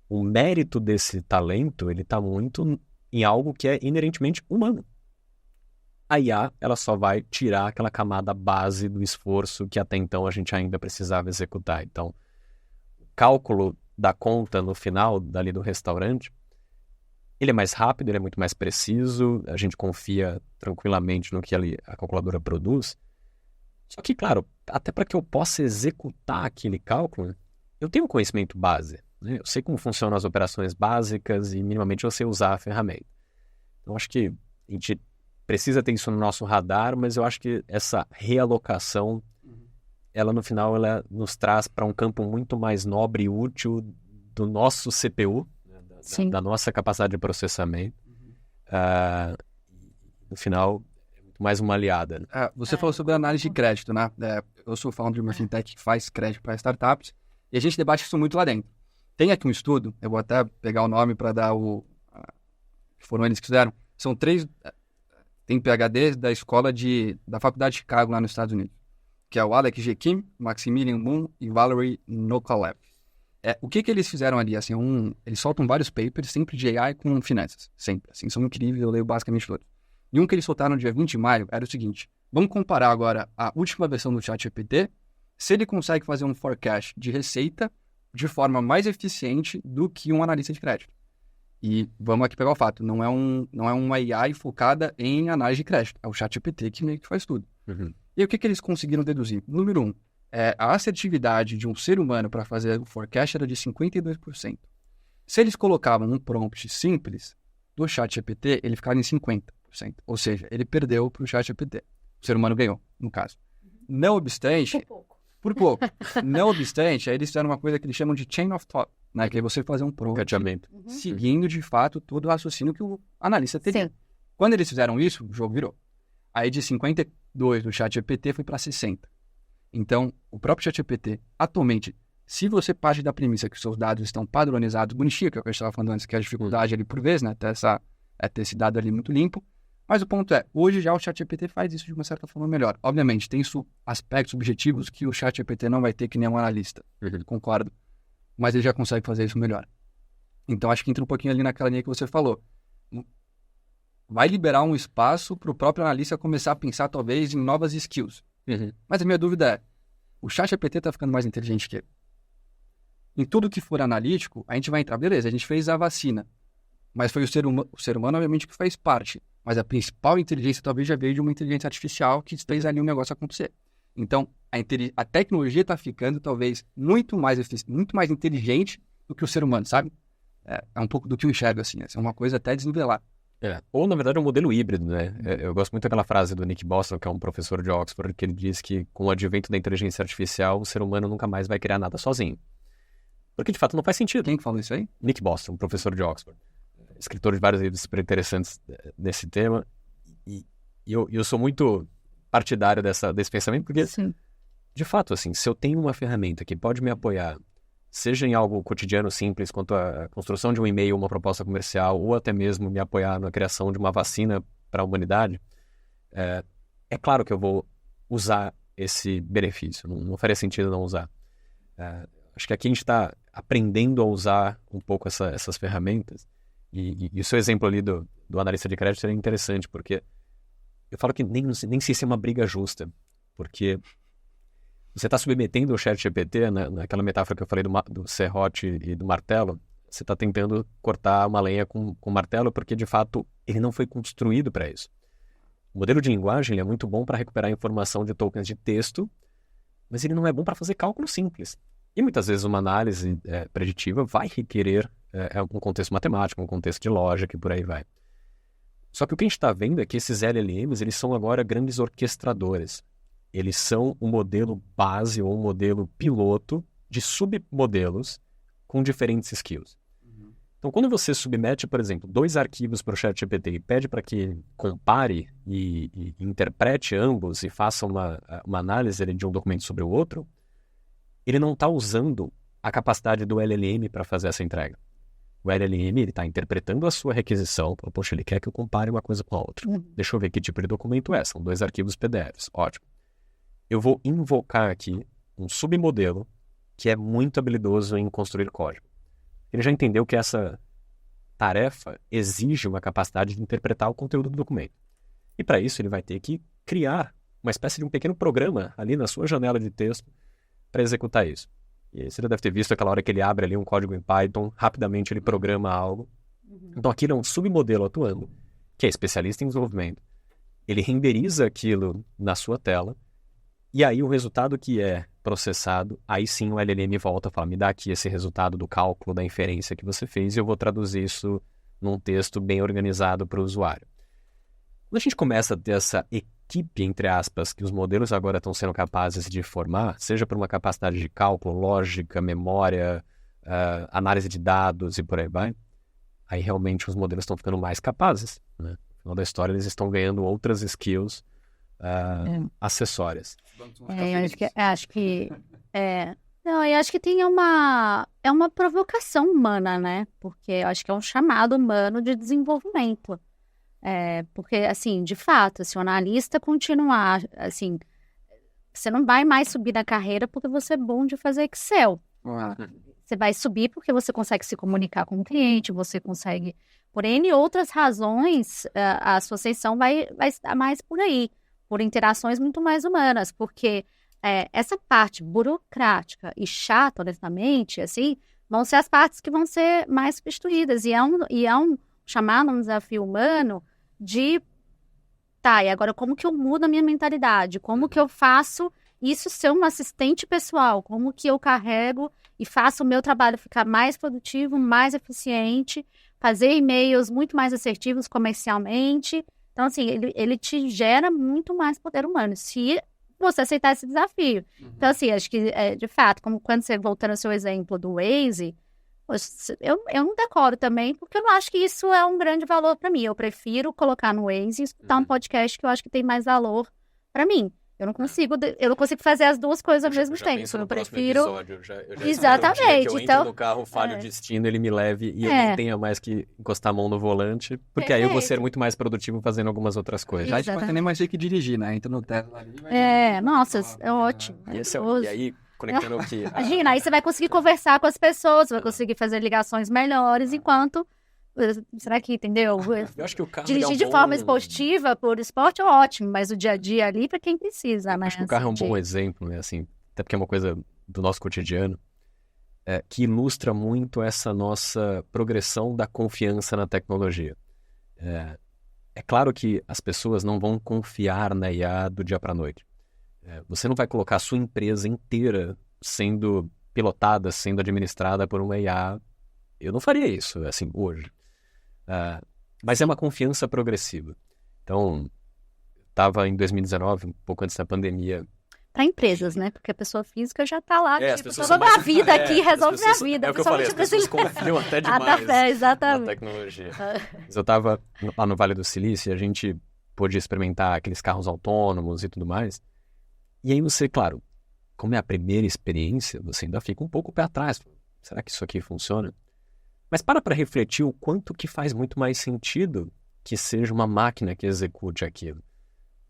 O mérito desse talento, ele está muito em algo que é inerentemente humano. A IA, ela só vai tirar aquela camada base do esforço que até então a gente ainda precisava executar. Então, o cálculo da conta no final, dali do restaurante, ele é mais rápido, ele é muito mais preciso, a gente confia tranquilamente no que a calculadora produz. Só que, claro, até para que eu possa executar aquele cálculo, eu tenho um conhecimento base, né? Eu sei como funcionam as operações básicas e minimamente eu sei usar a ferramenta. Então, acho que a gente precisa ter isso no nosso radar, mas eu acho que essa realocação, ela no final ela nos traz para um campo muito mais nobre e útil do nosso CPU, da nossa capacidade de processamento. No final, é muito mais uma aliada. Né? Você falou sobre análise de crédito, né? Eu sou founder de uma fintech que faz crédito para startups e a gente debate isso muito lá dentro. Tem aqui um estudo, eu vou até pegar o nome para dar que foram eles que fizeram. São 3... Tem PhD da escola da Faculdade de Chicago, lá nos Estados Unidos, que é o Alex G. Kim, Maximilian Moon e Valerie Nokalev. O que eles fizeram ali? Assim, eles soltam vários papers, sempre de AI com finanças. Sempre. Assim, são incríveis, eu leio basicamente todos. E um que eles soltaram no dia 20 de maio era o seguinte: vamos comparar agora a última versão do ChatGPT, se ele consegue fazer um forecast de receita de forma mais eficiente do que um analista de crédito. E vamos aqui pegar o fato, não é uma AI focada em análise de crédito, é o ChatGPT que meio que faz tudo. E o que eles conseguiram deduzir? Número 1, a assertividade de um ser humano para fazer o forecast era de 52%. Se eles colocavam um prompt simples do ChatGPT, ele ficava em 50%. Ou seja, ele perdeu para o ChatGPT. O ser humano ganhou, no caso. Não obstante... Por pouco. Não obstante, aí eles fizeram uma coisa que eles chamam de chain of thought, né? Que é você fazer um prompt seguindo, de fato, todo o raciocínio que o analista teria. Sim. Quando eles fizeram isso, o jogo virou. Aí de 52 do ChatGPT foi para 60. Então, o próprio ChatGPT, atualmente, se você parte da premissa que os seus dados estão padronizados, bonitinho, que é o que a gente estava falando antes, que é a dificuldade ali por vez, né? Ter esse dado ali muito limpo. Mas o ponto é, hoje já o ChatGPT faz isso de uma certa forma melhor. Obviamente, tem aspectos objetivos que o ChatGPT não vai ter que nem um analista. Concordo. Mas ele já consegue fazer isso melhor. Então, acho que entra um pouquinho ali naquela linha que você falou. Vai liberar um espaço para o próprio analista começar a pensar, talvez, em novas skills. Mas a minha dúvida é, o ChatGPT está ficando mais inteligente que ele. Em tudo que for analítico, a gente vai entrar, beleza, a gente fez a vacina. Mas foi o ser humano, obviamente, que faz parte. Mas a principal inteligência talvez já veio de uma inteligência artificial que fez ali um negócio acontecer. Então, a tecnologia está ficando talvez muito mais inteligente do que o ser humano, sabe? É um pouco do que eu enxergo, assim. É uma coisa até desnivelar. Ou, na verdade, é um modelo híbrido, né? Eu gosto muito daquela frase do Nick Bostrom, que é um professor de Oxford, que ele diz que com o advento da inteligência artificial, o ser humano nunca mais vai criar nada sozinho. Porque, de fato, não faz sentido. Quem que falou isso aí? Nick Bostrom, professor de Oxford. Escritor de vários livros super interessantes nesse tema. E eu sou muito partidário desse pensamento, porque, sim, de fato, assim, se eu tenho uma ferramenta que pode me apoiar, seja em algo cotidiano simples, quanto a construção de um e-mail, uma proposta comercial, ou até mesmo me apoiar na criação de uma vacina para a humanidade, é claro que eu vou usar esse benefício. Não faria sentido não usar. Acho que aqui a gente está aprendendo a usar um pouco essas ferramentas. E o seu exemplo ali do analista de crédito é interessante, porque eu falo que nem sei se é uma briga justa, porque você está submetendo o ChatGPT, naquela metáfora que eu falei do serrote e do martelo, você está tentando cortar uma lenha com martelo, porque de fato ele não foi construído para isso. O modelo de linguagem ele é muito bom para recuperar informação de tokens de texto, mas ele não é bom para fazer cálculo simples. E muitas vezes uma análise preditiva vai requerer um contexto matemático, um contexto de lógica e por aí vai. Só que o que a gente está vendo é que esses LLMs eles são agora grandes orquestradores. Eles são um modelo base ou um modelo piloto de submodelos com diferentes skills. Então, quando você submete, por exemplo, 2 arquivos para o ChatGPT e pede para que compare e interprete ambos e faça uma análise de um documento sobre o outro, ele não está usando a capacidade do LLM para fazer essa entrega. O LLM está interpretando a sua requisição. Poxa, ele quer que eu compare uma coisa com a outra. Deixa eu ver que tipo de documento é. São 2 arquivos PDFs. Ótimo. Eu vou invocar aqui um submodelo que é muito habilidoso em construir código. Ele já entendeu que essa tarefa exige uma capacidade de interpretar o conteúdo do documento. E para isso ele vai ter que criar uma espécie de um pequeno programa ali na sua janela de texto para executar isso. E você já deve ter visto aquela hora que ele abre ali um código em Python, rapidamente ele programa algo. Então aquilo é um submodelo atuando, que é especialista em desenvolvimento. Ele renderiza aquilo na sua tela, e aí o resultado que é processado, aí sim o LLM volta e fala, me dá aqui esse resultado do cálculo, da inferência que você fez, e eu vou traduzir isso num texto bem organizado para o usuário. Quando a gente começa a ter essa equipe, entre aspas, que os modelos agora estão sendo capazes de formar, seja por uma capacidade de cálculo, lógica, memória, análise de dados e por aí vai, aí realmente os modelos estão ficando mais capazes, né? No final da história eles estão ganhando outras skills acessórias. Eu acho que tem uma provocação humana, né? Porque eu acho que é um chamado humano de desenvolvimento. Porque, assim, de fato, se o analista continuar, assim, você não vai mais subir na carreira porque você é bom de fazer Excel. Você vai subir porque você consegue se comunicar com o cliente, você consegue, por N outras razões, a sua ascensão vai estar mais por aí, por interações muito mais humanas, porque essa parte burocrática e chata, honestamente, assim, vão ser as partes que vão ser mais substituídas, e é um chamado um desafio humano de, e agora como que eu mudo a minha mentalidade? Como que eu faço isso ser um assistente pessoal? Como que eu carrego e faço o meu trabalho ficar mais produtivo, mais eficiente, fazer e-mails muito mais assertivos comercialmente? Então, assim, ele te gera muito mais poder humano, se você aceitar esse desafio. Então, assim, acho que, de fato, como quando você, voltando ao seu exemplo do Waze, eu não decoro também, porque eu não acho que isso é um grande valor para mim. Eu prefiro colocar no Waze e escutar um podcast que eu acho que tem mais valor para mim. Eu não consigo fazer as duas coisas ao mesmo tempo. Eu prefiro. Exatamente. Eu entro no carro, falho o destino, ele me leve e eu nem tenha mais que encostar a mão no volante, porque aí eu vou ser muito mais produtivo fazendo algumas outras coisas. Já a gente pode nem mais ter que dirigir, né? Entra no Tesla ali. Nossa, é ótimo. E aí, conectando aqui. Imagina, aí você vai conseguir conversar com as pessoas, vai conseguir fazer ligações melhores, enquanto. Será que, entendeu? Eu acho que o carro dirigir de forma expositiva por esporte é ótimo, mas o dia a dia ali para quem precisa, né? Acho que o carro é um bom exemplo, né? Assim, até porque é uma coisa do nosso cotidiano, que ilustra muito essa nossa progressão da confiança na tecnologia. É claro que as pessoas não vão confiar na IA do dia para a noite. Você não vai colocar a sua empresa inteira sendo pilotada, sendo administrada por uma IA. Eu não faria isso, assim, hoje. Mas é uma confiança progressiva. Então, estava em 2019, um pouco antes da pandemia. Para empresas, né? Porque a pessoa física já está lá, resolve a vida aqui, resolve minha vida. É o que eu falei, as pessoas confiam até demais na tecnologia. Mas eu estava lá no Vale do Silício e a gente pôde experimentar aqueles carros autônomos e tudo mais. E aí você, claro, como é a primeira experiência, você ainda fica um pouco pé atrás. Será que isso aqui funciona? Mas para refletir o quanto que faz muito mais sentido que seja uma máquina que execute aquilo.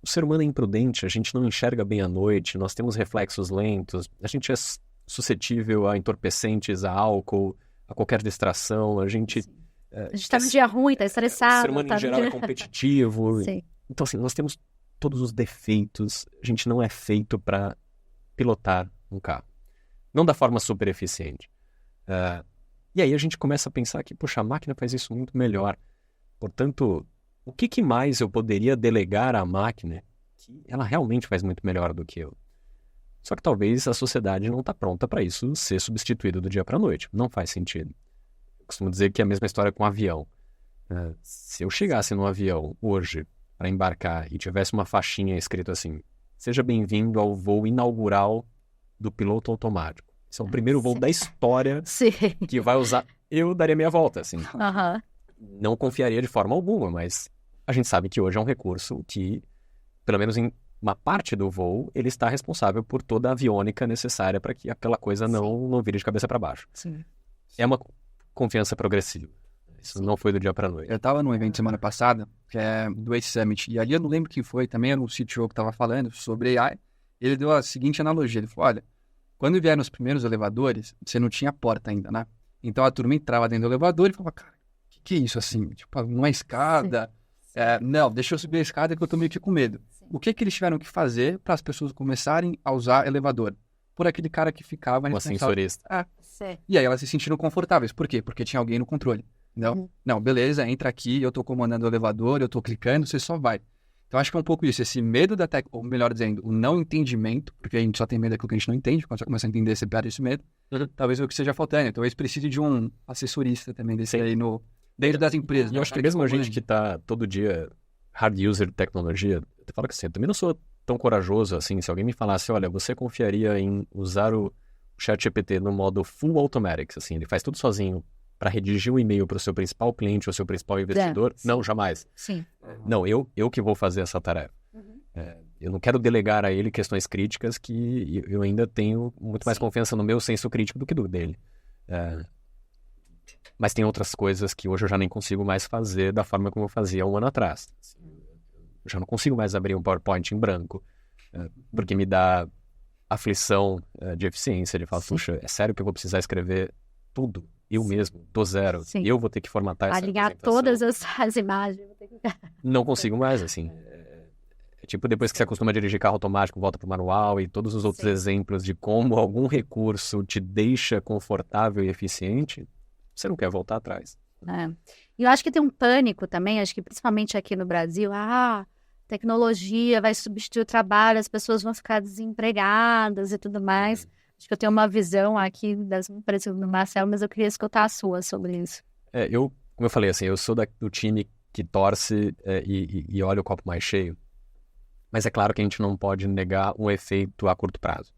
O ser humano é imprudente, a gente não enxerga bem à noite, nós temos reflexos lentos, a gente é suscetível a entorpecentes, a álcool, a qualquer distração. A gente tá num dia ruim, tá estressado. O ser humano em geral é competitivo. Sim. Então, assim, nós temos todos os defeitos. A gente não é feito para pilotar um carro. Não da forma super eficiente. E aí a gente começa a pensar que, poxa, a máquina faz isso muito melhor. Portanto, o que mais eu poderia delegar à máquina que ela realmente faz muito melhor do que eu? Só que talvez a sociedade não está pronta para isso ser substituído do dia para a noite. Não faz sentido. Eu costumo dizer que é a mesma história com o avião. Se eu chegasse no avião hoje para embarcar e tivesse uma faixinha escrito assim: seja bem-vindo ao voo inaugural do piloto automático. Esse é o primeiro voo da história que vai usar. Eu daria meia volta, assim. Não confiaria de forma alguma, mas a gente sabe que hoje é um recurso que, pelo menos em uma parte do voo, ele está responsável por toda a aviônica necessária para que aquela coisa não vire de cabeça para baixo. Sim. É uma confiança progressiva. Isso não foi do dia para a noite. Eu estava num evento semana passada, que é do Ace Summit, e ali eu não lembro quem foi, também era um CTO que estava falando sobre AI. Ele deu a seguinte analogia, ele falou: olha, quando vieram os primeiros elevadores, você não tinha porta ainda, né? Então a turma entrava dentro do elevador e falava: cara, o que é isso assim? Tipo, uma escada? Não, deixa eu subir a escada que eu tô meio que com medo. O que eles tiveram que fazer para as pessoas começarem a usar elevador? Por aquele cara que ficava... Uma sensorista. E aí elas se sentiram confortáveis. Por quê? Porque tinha alguém no controle. Não, beleza, entra aqui, eu tô comandando o elevador, eu tô clicando, você só vai. Então acho que é um pouco isso, esse medo da ou melhor dizendo, o não entendimento, porque a gente só tem medo daquilo que a gente não entende, quando você começa a entender, você perde esse medo. Talvez é o que esteja faltando, talvez precise de um assessorista também desse aí dentro das empresas. E eu acho que mesmo a gente que tá todo dia hard user de tecnologia, eu falo que assim, eu também não sou tão corajoso assim. Se alguém me falasse: olha, você confiaria em usar o ChatGPT no modo full automatic, assim, ele faz tudo sozinho para redigir um e-mail para o seu principal cliente ou seu principal investidor? Não, jamais. Sim. Não, eu que vou fazer essa tarefa. Eu não quero delegar a ele questões críticas que eu ainda tenho muito mais confiança no meu senso crítico do que do dele. Mas tem outras coisas que hoje eu já nem consigo mais fazer da forma como eu fazia 1 ano atrás. Eu já não consigo mais abrir um PowerPoint em branco, porque me dá aflição de eficiência, de falar: puxa, é sério que eu vou precisar escrever tudo, eu mesmo, do zero. Sim. Eu vou ter que formatar essa alinhar todas as imagens. Não consigo mais, assim. É tipo depois que você acostuma a dirigir carro automático, volta para o manual e todos os outros exemplos de como algum recurso te deixa confortável e eficiente, você não quer voltar atrás. E eu acho que tem um pânico também, acho que principalmente aqui no Brasil: tecnologia vai substituir o trabalho, as pessoas vão ficar desempregadas e tudo mais. Acho que eu tenho uma visão aqui das empresas do Marcel, mas eu queria escutar a sua sobre isso. Como eu falei, assim, eu sou do time que torce e olha o copo mais cheio. Mas é claro que a gente não pode negar um efeito a curto prazo.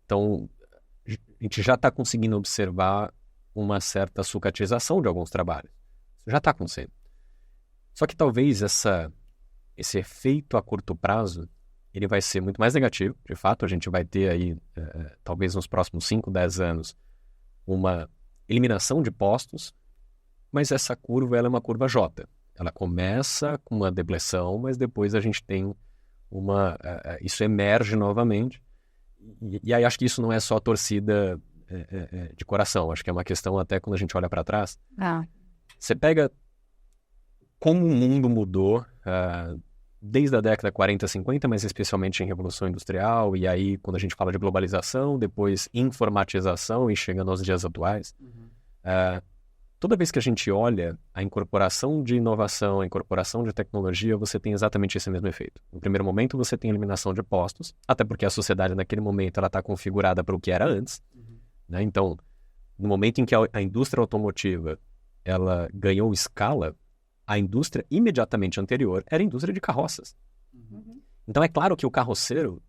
Então, a gente já está conseguindo observar uma certa sucatização de alguns trabalhos. Isso já está acontecendo. Só que talvez esse efeito a curto prazo, ele vai ser muito mais negativo. De fato, a gente vai ter aí, talvez nos próximos 5, 10 anos, uma eliminação de postos, mas essa curva ela é uma curva J. Ela começa com uma depleção, mas depois a gente tem isso emerge novamente. E aí acho que isso não é só torcida de coração. Acho que é uma questão até quando a gente olha para trás. Você pega como o mundo mudou desde a década 40, 50, mas especialmente em Revolução Industrial, e aí quando a gente fala de globalização, depois informatização e chegando aos dias atuais. Toda vez que a gente olha a incorporação de inovação, a incorporação de tecnologia, você tem exatamente esse mesmo efeito. No primeiro momento, você tem a eliminação de postos, até porque a sociedade naquele momento ela está configurada para o que era antes. Né? Então, no momento em que a indústria automotiva ela ganhou escala, a indústria imediatamente anterior era a indústria de carroças. Então, é claro que o carroceiro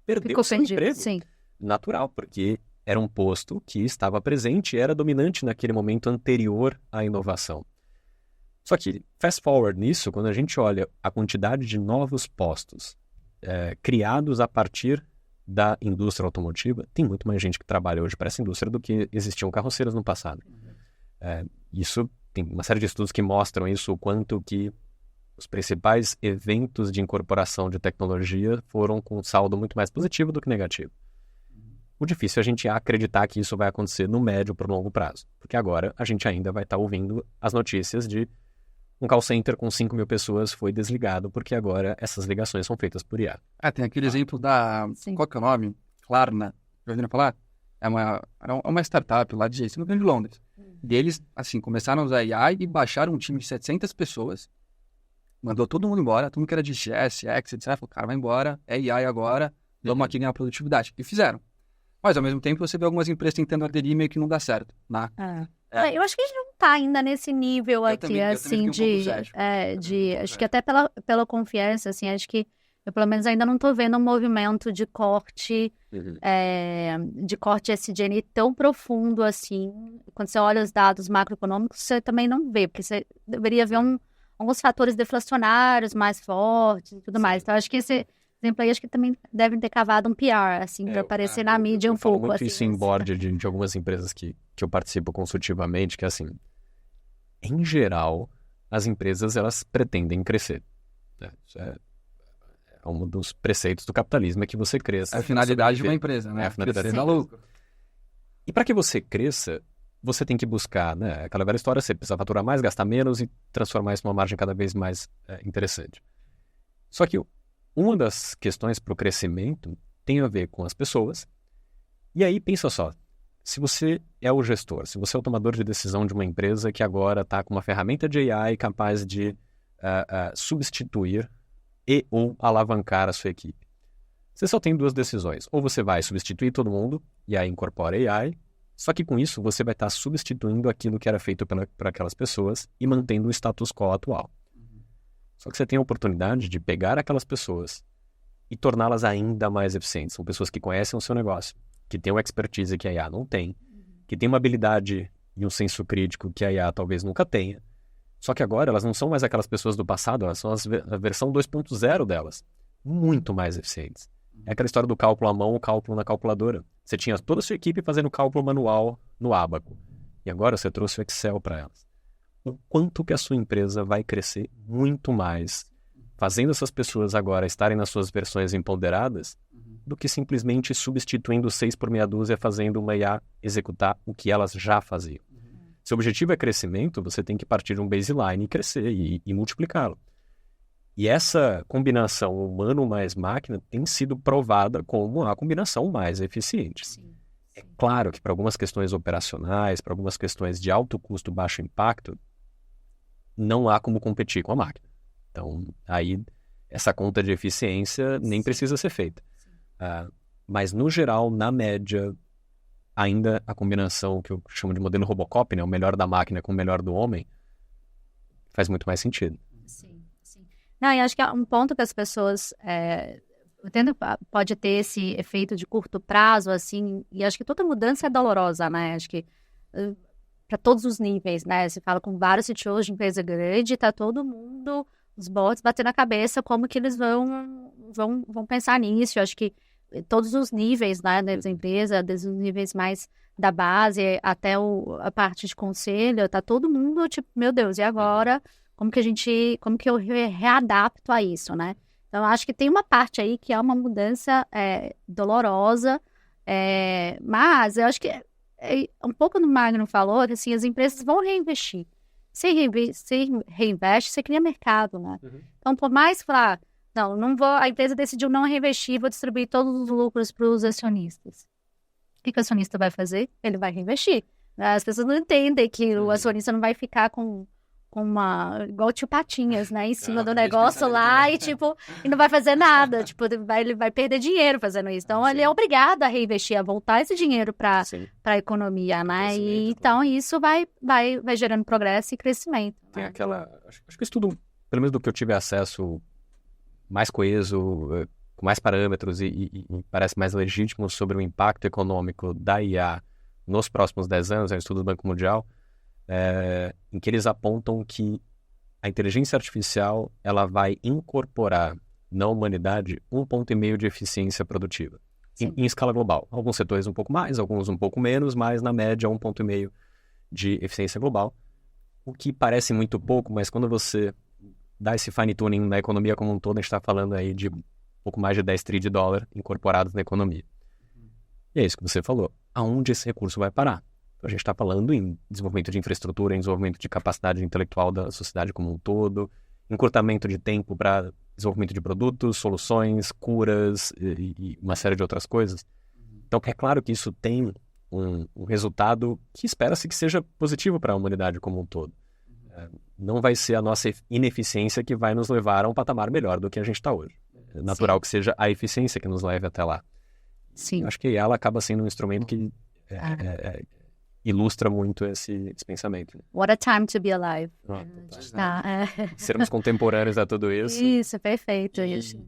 perdeu o seu emprego. Sim. Natural, porque era um posto que estava presente e era dominante naquele momento anterior à inovação. Só que, fast forward nisso, quando a gente olha a quantidade de novos postos criados a partir da indústria automotiva, tem muito mais gente que trabalha hoje para essa indústria do que existiam carroceiros no passado. Isso tem uma série de estudos que mostram isso, o quanto que os principais eventos de incorporação de tecnologia foram com um saldo muito mais positivo do que negativo. O difícil é a gente acreditar que isso vai acontecer no médio para o longo prazo. Porque agora a gente ainda vai estar ouvindo as notícias de um call center com 5 mil pessoas foi desligado, porque agora essas ligações são feitas por IA. Tem aquele exemplo da... Sim. Qual que é o nome? Klarna. Já ouviram falar? É uma startup lá de Londres. E eles, assim, começaram a usar AI e baixaram um time de 700 pessoas. Mandou todo mundo embora, todo mundo que era de GS, X, etc. Falou, cara, vai embora, é AI agora, vamos aqui ganhar produtividade. E fizeram. Mas, ao mesmo tempo, você vê algumas empresas tentando aderir e meio que não dá certo, né? Eu acho que a gente não tá ainda nesse nível aqui, assim, acho que até pela confiança, assim, acho que eu, pelo menos, ainda não tô vendo um movimento de corte SG&A tão profundo, assim. Quando você olha os dados macroeconômicos, você também não vê, porque você deveria ver alguns fatores deflacionários mais fortes e tudo mais. Então, acho que esse exemplo aí, acho que também devem ter cavado um PR, assim, para aparecer na mídia um pouco. Eu falo muito assim, isso em board de algumas empresas que eu participo consultivamente, que assim, em geral, as empresas, elas pretendem crescer. Né? Isso é um dos preceitos do capitalismo, é que você cresça. É a finalidade de uma empresa, né? É a finalidade Crescer dá lucro. E para que você cresça, você tem que buscar, né? Aquela velha história, você precisa faturar mais, gastar menos e transformar isso numa margem cada vez mais interessante. Só que uma das questões para o crescimento tem a ver com as pessoas. E aí, pensa só, se você é o gestor, se você é o tomador de decisão de uma empresa que agora está com uma ferramenta de AI capaz de substituir e ou alavancar a sua equipe. Você só tem 2 decisões. Ou você vai substituir todo mundo e aí incorpora AI, só que com isso você vai estar substituindo aquilo que era feito por aquelas pessoas e mantendo o status quo atual. Só que você tem a oportunidade de pegar aquelas pessoas e torná-las ainda mais eficientes. São pessoas que conhecem o seu negócio, que têm uma expertise que a IA não tem, que têm uma habilidade e um senso crítico que a IA talvez nunca tenha. Só que agora elas não são mais aquelas pessoas do passado, elas são a versão 2.0 delas, muito mais eficientes. É aquela história do cálculo à mão, o cálculo na calculadora. Você tinha toda a sua equipe fazendo cálculo manual no Abaco. E agora você trouxe o Excel para elas. O quanto que a sua empresa vai crescer muito mais fazendo essas pessoas agora estarem nas suas versões empoderadas do que simplesmente substituindo 6 por meia dúzia fazendo uma IA executar o que elas já faziam. Se o objetivo é crescimento, você tem que partir de um baseline e crescer e multiplicá-lo. E essa combinação humano mais máquina tem sido provada como a combinação mais eficiente. Sim. É claro que para algumas questões operacionais, para algumas questões de alto custo, baixo impacto, não há como competir com a máquina. Então, aí, essa conta de eficiência nem precisa ser feita. Mas, no geral, na média, ainda a combinação que eu chamo de modelo Robocop, né, o melhor da máquina com o melhor do homem, faz muito mais sentido. Sim. Não, e acho que é um ponto que as pessoas entendo, pode ter esse efeito de curto prazo, assim, e acho que toda mudança é dolorosa, né? Acho que para todos os níveis, né? Você fala com vários CTOs de empresa grande, tá todo mundo, os bots, batendo a cabeça como que eles vão pensar nisso. Eu acho que todos os níveis, né, das empresas, desde os níveis mais da base até a parte de conselho, tá todo mundo tipo, meu Deus, e agora? Como que eu readapto a isso, né? Então, acho que tem uma parte aí que é uma mudança dolorosa, mas eu acho que um pouco do Magno falou que assim, as empresas vão reinvestir. Se reinveste, você cria mercado, né? Então, por mais que falar, não vou, a empresa decidiu não reinvestir, vou distribuir todos os lucros para os acionistas. O que o acionista vai fazer? Ele vai reinvestir. As pessoas não entendem que o acionista não vai ficar com igual o tio Patinhas, né, em cima do negócio lá e, tipo, e não vai fazer nada, tipo, ele vai perder dinheiro fazendo isso. Então, ele é obrigado a reinvestir, a voltar esse dinheiro para a economia, né, e então isso vai gerando progresso e crescimento. Tem aquela, acho que o estudo, pelo menos do que eu tive acesso, mais coeso, com mais parâmetros e parece mais legítimo sobre o impacto econômico da IA nos próximos 10 anos, é o estudo do Banco Mundial, em que eles apontam que a inteligência artificial ela vai incorporar na humanidade 1,5 ponto de eficiência produtiva em escala global. Alguns setores um pouco mais, alguns um pouco menos, mas na média 1,5 ponto de eficiência global, o que parece muito pouco, mas quando você dá esse fine-tuning na economia como um todo, a gente está falando aí de pouco mais de 10 trilhões de dólares incorporados na economia. E é isso que você falou. Aonde esse recurso vai parar? A gente está falando em desenvolvimento de infraestrutura, em desenvolvimento de capacidade intelectual da sociedade como um todo, encurtamento de tempo para desenvolvimento de produtos, soluções, curas e uma série de outras coisas. Então, é claro que isso tem um resultado que espera-se que seja positivo para a humanidade como um todo. Não vai ser a nossa ineficiência que vai nos levar a um patamar melhor do que a gente está hoje. É natural que seja a eficiência que nos leve até lá. Sim. Eu acho que ela acaba sendo um instrumento que ilustra muito esse pensamento. What a time to be alive. Sermos contemporâneos a tudo isso. Isso, perfeito.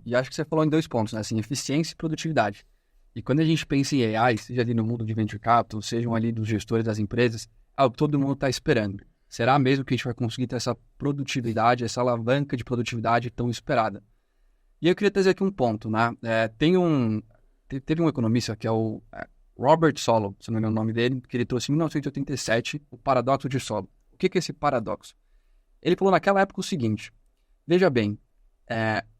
E acho que você falou em 2 pontos, né? Assim, eficiência e produtividade. E quando a gente pensa em AI, seja ali no mundo de venture capital, sejam ali dos gestores das empresas, é o que todo mundo está esperando. Será mesmo que a gente vai conseguir ter essa produtividade, essa alavanca de produtividade tão esperada? E eu queria trazer aqui um ponto, né? Teve um economista que é o Robert Solow, se não me engano o nome dele, que ele trouxe em 1987 o paradoxo de Solow. O que é esse paradoxo? Ele falou naquela época o seguinte: veja bem,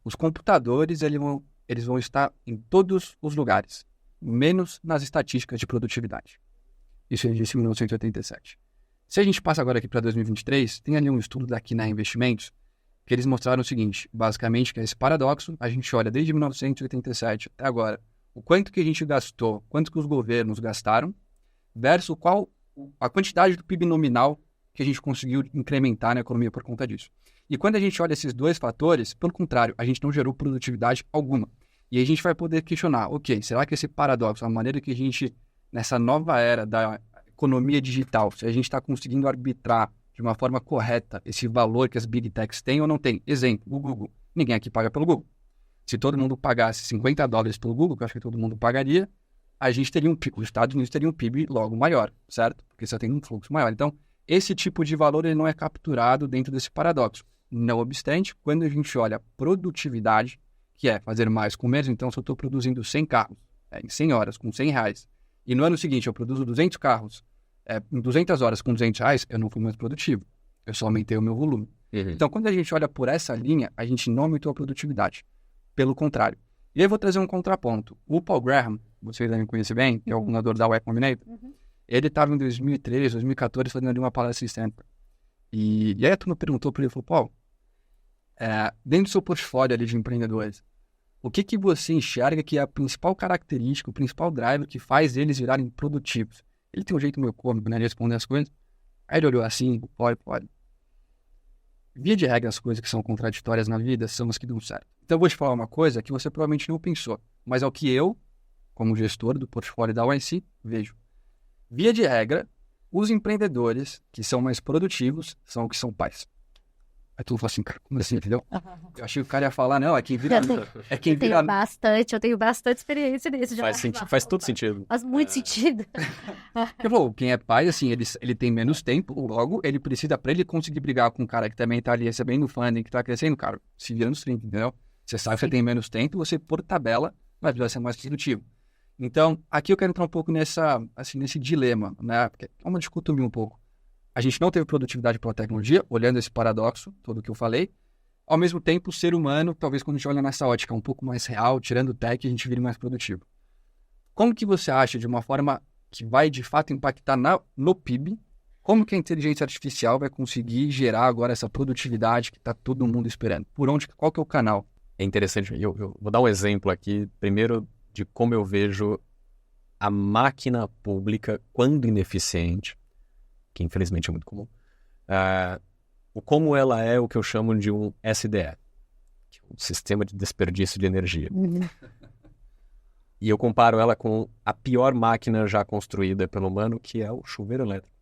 os computadores eles vão estar em todos os lugares, menos nas estatísticas de produtividade. Isso ele disse em 1987. Se a gente passa agora aqui para 2023, tem ali um estudo da Quiné Investimentos que eles mostraram o seguinte, basicamente, que é esse paradoxo, a gente olha desde 1987 até agora, o quanto que a gente gastou, quanto que os governos gastaram, versus qual a quantidade do PIB nominal que a gente conseguiu incrementar na economia por conta disso. E quando a gente olha esses 2 fatores, pelo contrário, a gente não gerou produtividade alguma. E aí a gente vai poder questionar, ok, será que esse paradoxo, a maneira que a gente, nessa nova era da economia digital, se a gente está conseguindo arbitrar de uma forma correta esse valor que as Big Techs têm ou não têm? Exemplo, o Google. Ninguém aqui paga pelo Google. Se todo mundo pagasse $50 pelo Google, que eu acho que todo mundo pagaria, a gente teria os Estados Unidos teriam um PIB logo maior, certo? Porque você tem um fluxo maior. Então, esse tipo de valor ele não é capturado dentro desse paradoxo. Não obstante, quando a gente olha a produtividade, que é fazer mais com menos, então se eu estou produzindo 100 carros em 100 horas com R$100, e no ano seguinte eu produzo 200 carros em 200 horas com R$200, eu não fui mais produtivo. Eu só aumentei o meu volume. Uhum. Então, quando a gente olha por essa linha, a gente não aumentou a produtividade. Pelo contrário. E aí eu vou trazer um contraponto. O Paul Graham, vocês devem conhecer bem, que é o fundador da Y Combinator, ele estava em 2013, 2014 fazendo ali uma palestra em Stanford. E aí a turma perguntou para ele, falou, Paul, dentro do seu portfólio ali de empreendedores, o que você enxerga que é a principal característica, o principal driver que faz eles virarem produtivos? Ele tem um jeito meio cômico, né, de responder as coisas. Aí ele olhou assim, pode. Via de regra, as coisas que são contraditórias na vida são as que dão certo. Então eu vou te falar uma coisa que você provavelmente não pensou, mas é o que eu, como gestor do portfólio da YC, vejo. Via de regra, os empreendedores que são mais produtivos são os que são pais. Aí tu fala assim, cara, como assim, entendeu? Eu achei que o cara ia falar, não, é quem vira... Eu tenho bastante experiência nisso. Faz todo sentido. Faz muito sentido. Porque, pô, quem é pai, assim, ele tem menos tempo, logo ele precisa, pra ele conseguir brigar com um cara que também tá ali recebendo funding, que tá crescendo, cara, se vira nos 30, entendeu? Você sabe que você tem menos tempo, você, por tabela, vai precisar ser mais produtivo. Então, aqui eu quero entrar um pouco nesse dilema, né? Porque é uma dicotomia um pouco. A gente não teve produtividade pela tecnologia, olhando esse paradoxo, todo o que eu falei. Ao mesmo tempo, o ser humano, talvez quando a gente olha nessa ótica um pouco mais real, tirando o tech, a gente vire mais produtivo. Como que você acha, de uma forma que vai de fato impactar no PIB, como que a inteligência artificial vai conseguir gerar agora essa produtividade que está todo mundo esperando? Qual que é o canal? É interessante, eu vou dar um exemplo aqui, primeiro, de como eu vejo a máquina pública, quando ineficiente, que infelizmente é muito comum, como ela é o que eu chamo de um SDE, que é um sistema de desperdício de energia. E eu comparo ela com a pior máquina já construída pelo humano, que é o chuveiro elétrico.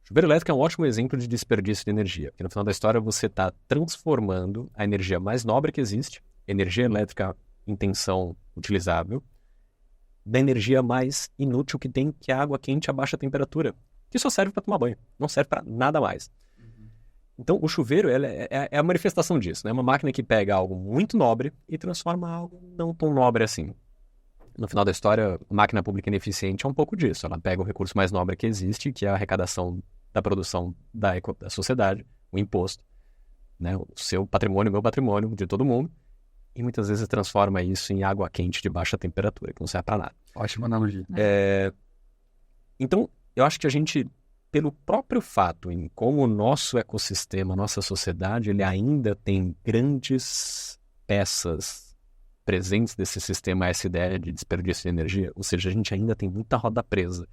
O chuveiro elétrico é um ótimo exemplo de desperdício de energia, porque no final da história você está transformando a energia mais nobre que existe, energia elétrica em tensão utilizável, da energia mais inútil que tem, que é a água quente a baixa temperatura, que só serve para tomar banho, não serve para nada mais. Então, o chuveiro é a manifestação disso, né? É uma máquina que pega algo muito nobre e transforma algo não tão nobre assim. No final da história, a máquina pública ineficiente é um pouco disso. Ela pega o recurso mais nobre que existe, que é a arrecadação da produção da sociedade, o imposto, né? O seu patrimônio, o meu patrimônio, de todo mundo, e muitas vezes transforma isso em água quente de baixa temperatura, que não serve para nada. Ótima analogia. Então, eu acho que a gente, pelo próprio fato em como o nosso ecossistema, a nossa sociedade, ele ainda tem grandes peças presentes desse sistema, essa ideia de desperdício de energia, ou seja, a gente ainda tem muita roda presa,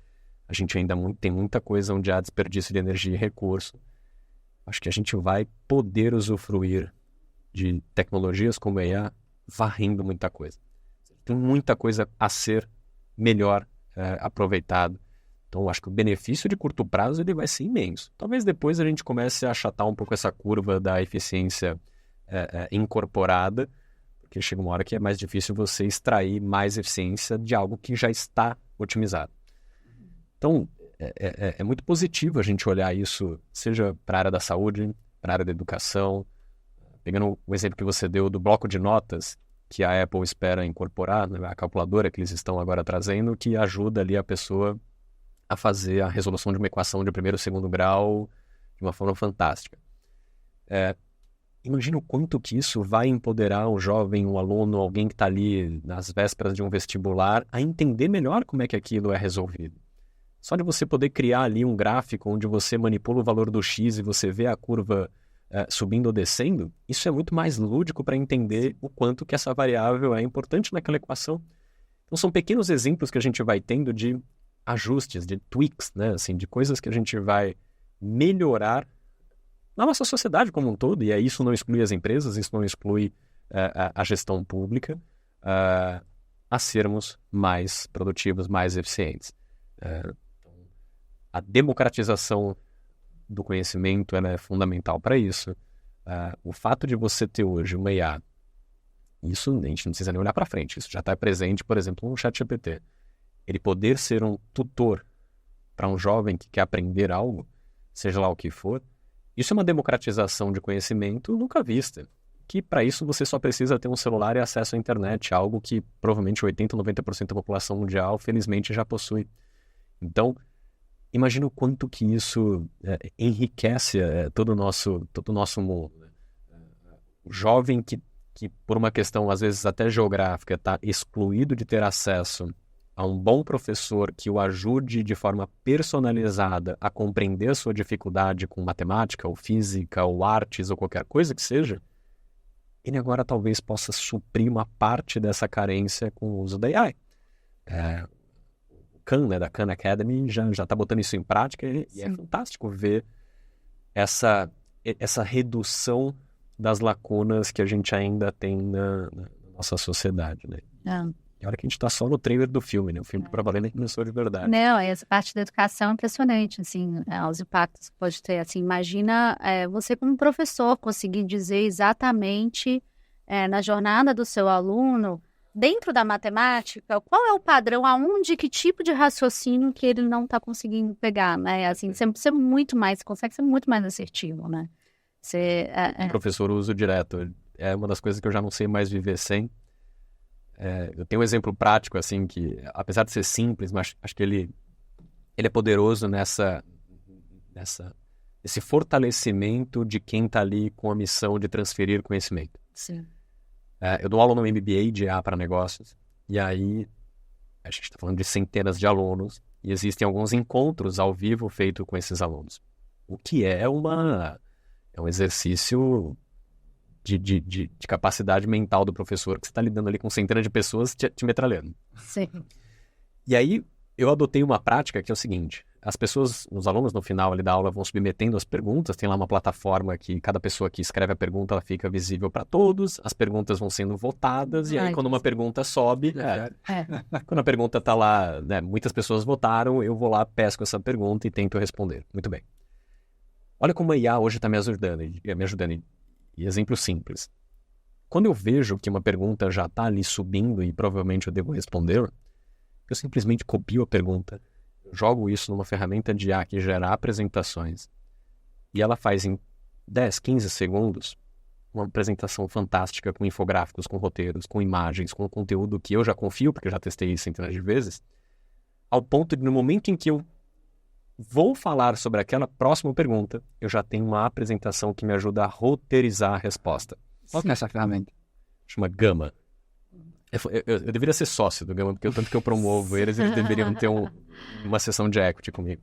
a gente ainda tem muita coisa onde há desperdício de energia e recurso. Acho que a gente vai poder usufruir de tecnologias como a IA varrendo muita coisa. Tem muita coisa a ser melhor aproveitado. Então, acho que o benefício de curto prazo ele vai ser imenso. Talvez depois a gente comece a achatar um pouco essa curva da eficiência incorporada, porque chega uma hora que é mais difícil você extrair mais eficiência de algo que já está otimizado. Então, é muito positivo a gente olhar isso, seja para a área da saúde, para a área da educação. Pegando o exemplo que você deu do bloco de notas, que a Apple espera incorporar, né, a calculadora que eles estão agora trazendo, que ajuda ali a pessoa a fazer a resolução de uma equação de primeiro e segundo grau de uma forma fantástica. Imagina o quanto que isso vai empoderar um jovem, um aluno, alguém que está ali nas vésperas de um vestibular, a entender melhor como é que aquilo é resolvido. Só de você poder criar ali um gráfico onde você manipula o valor do X e você vê a curva subindo ou descendo, isso é muito mais lúdico para entender o quanto que essa variável é importante naquela equação. Então são pequenos exemplos que a gente vai tendo de ajustes, de tweaks, né? Assim, de coisas que a gente vai melhorar na nossa sociedade como um todo, e aí isso não exclui as empresas, isso não exclui a gestão pública, a sermos mais produtivos, mais eficientes. A democratização do conhecimento ela é fundamental para isso. O fato de você ter hoje uma IA, isso a gente não precisa nem olhar para frente, isso já está presente, por exemplo, no ChatGPT. Ele poder ser um tutor para um jovem que quer aprender algo, seja lá o que for, isso é uma democratização de conhecimento nunca vista. Que para isso você só precisa ter um celular e acesso à internet, algo que provavelmente 80%, 90% da população mundial felizmente já possui. Então, imagina o quanto que isso enriquece todo o nosso mundo. O jovem que por uma questão às vezes até geográfica está excluído de ter acesso a um bom professor que o ajude de forma personalizada a compreender a sua dificuldade com matemática, ou física, ou artes, ou qualquer coisa que seja, ele agora talvez possa suprir uma parte dessa carência com o uso da AI. O Khan, né, da Khan Academy, já está botando isso em prática e é fantástico ver essa redução das lacunas que a gente ainda tem na nossa sociedade, né? E olha que a gente está só no trailer do filme, né? O filme para valer nem começou de verdade. Não, essa parte da educação é impressionante, assim, os impactos que pode ter. Assim, imagina você como professor conseguir dizer exatamente na jornada do seu aluno, dentro da matemática, qual é o padrão, aonde, que tipo de raciocínio que ele não está conseguindo pegar, né? Assim, você consegue ser muito mais assertivo, né? O professor usa direto. É uma das coisas que eu já não sei mais viver sem. Eu tenho um exemplo prático, assim, que apesar de ser simples, mas acho que ele é poderoso esse fortalecimento de quem está ali com a missão de transferir conhecimento. Sim. Eu dou aula no MBA de IA para negócios, e aí a gente está falando de centenas de alunos, e existem alguns encontros ao vivo feitos com esses alunos. O que é um exercício de capacidade mental do professor, que você está lidando ali com centenas de pessoas te metralhando. Sim. E aí, eu adotei uma prática que é o seguinte: os alunos no final ali da aula vão submetendo as perguntas, tem lá uma plataforma que cada pessoa que escreve a pergunta, ela fica visível para todos, as perguntas vão sendo votadas, e aí quando uma pergunta sobe, quando a pergunta está lá, né, muitas pessoas votaram, eu vou lá, pesco essa pergunta e tento responder. Muito bem. Olha como a IA hoje está me ajudando. E exemplo simples. Quando eu vejo que uma pergunta já está ali subindo e provavelmente eu devo responder, eu simplesmente copio a pergunta, jogo isso numa ferramenta de IA que gera apresentações e ela faz em 10, 15 segundos uma apresentação fantástica com infográficos, com roteiros, com imagens, com conteúdo que eu já confio, porque eu já testei isso centenas de vezes, ao ponto de no momento em que eu vou falar sobre aquela próxima pergunta, eu já tenho uma apresentação que me ajuda a roteirizar a resposta. Qual que é essa ferramenta? chama Gama. Eu deveria ser sócio do Gama, porque o tanto que eu promovo eles deveriam ter uma sessão de equity comigo.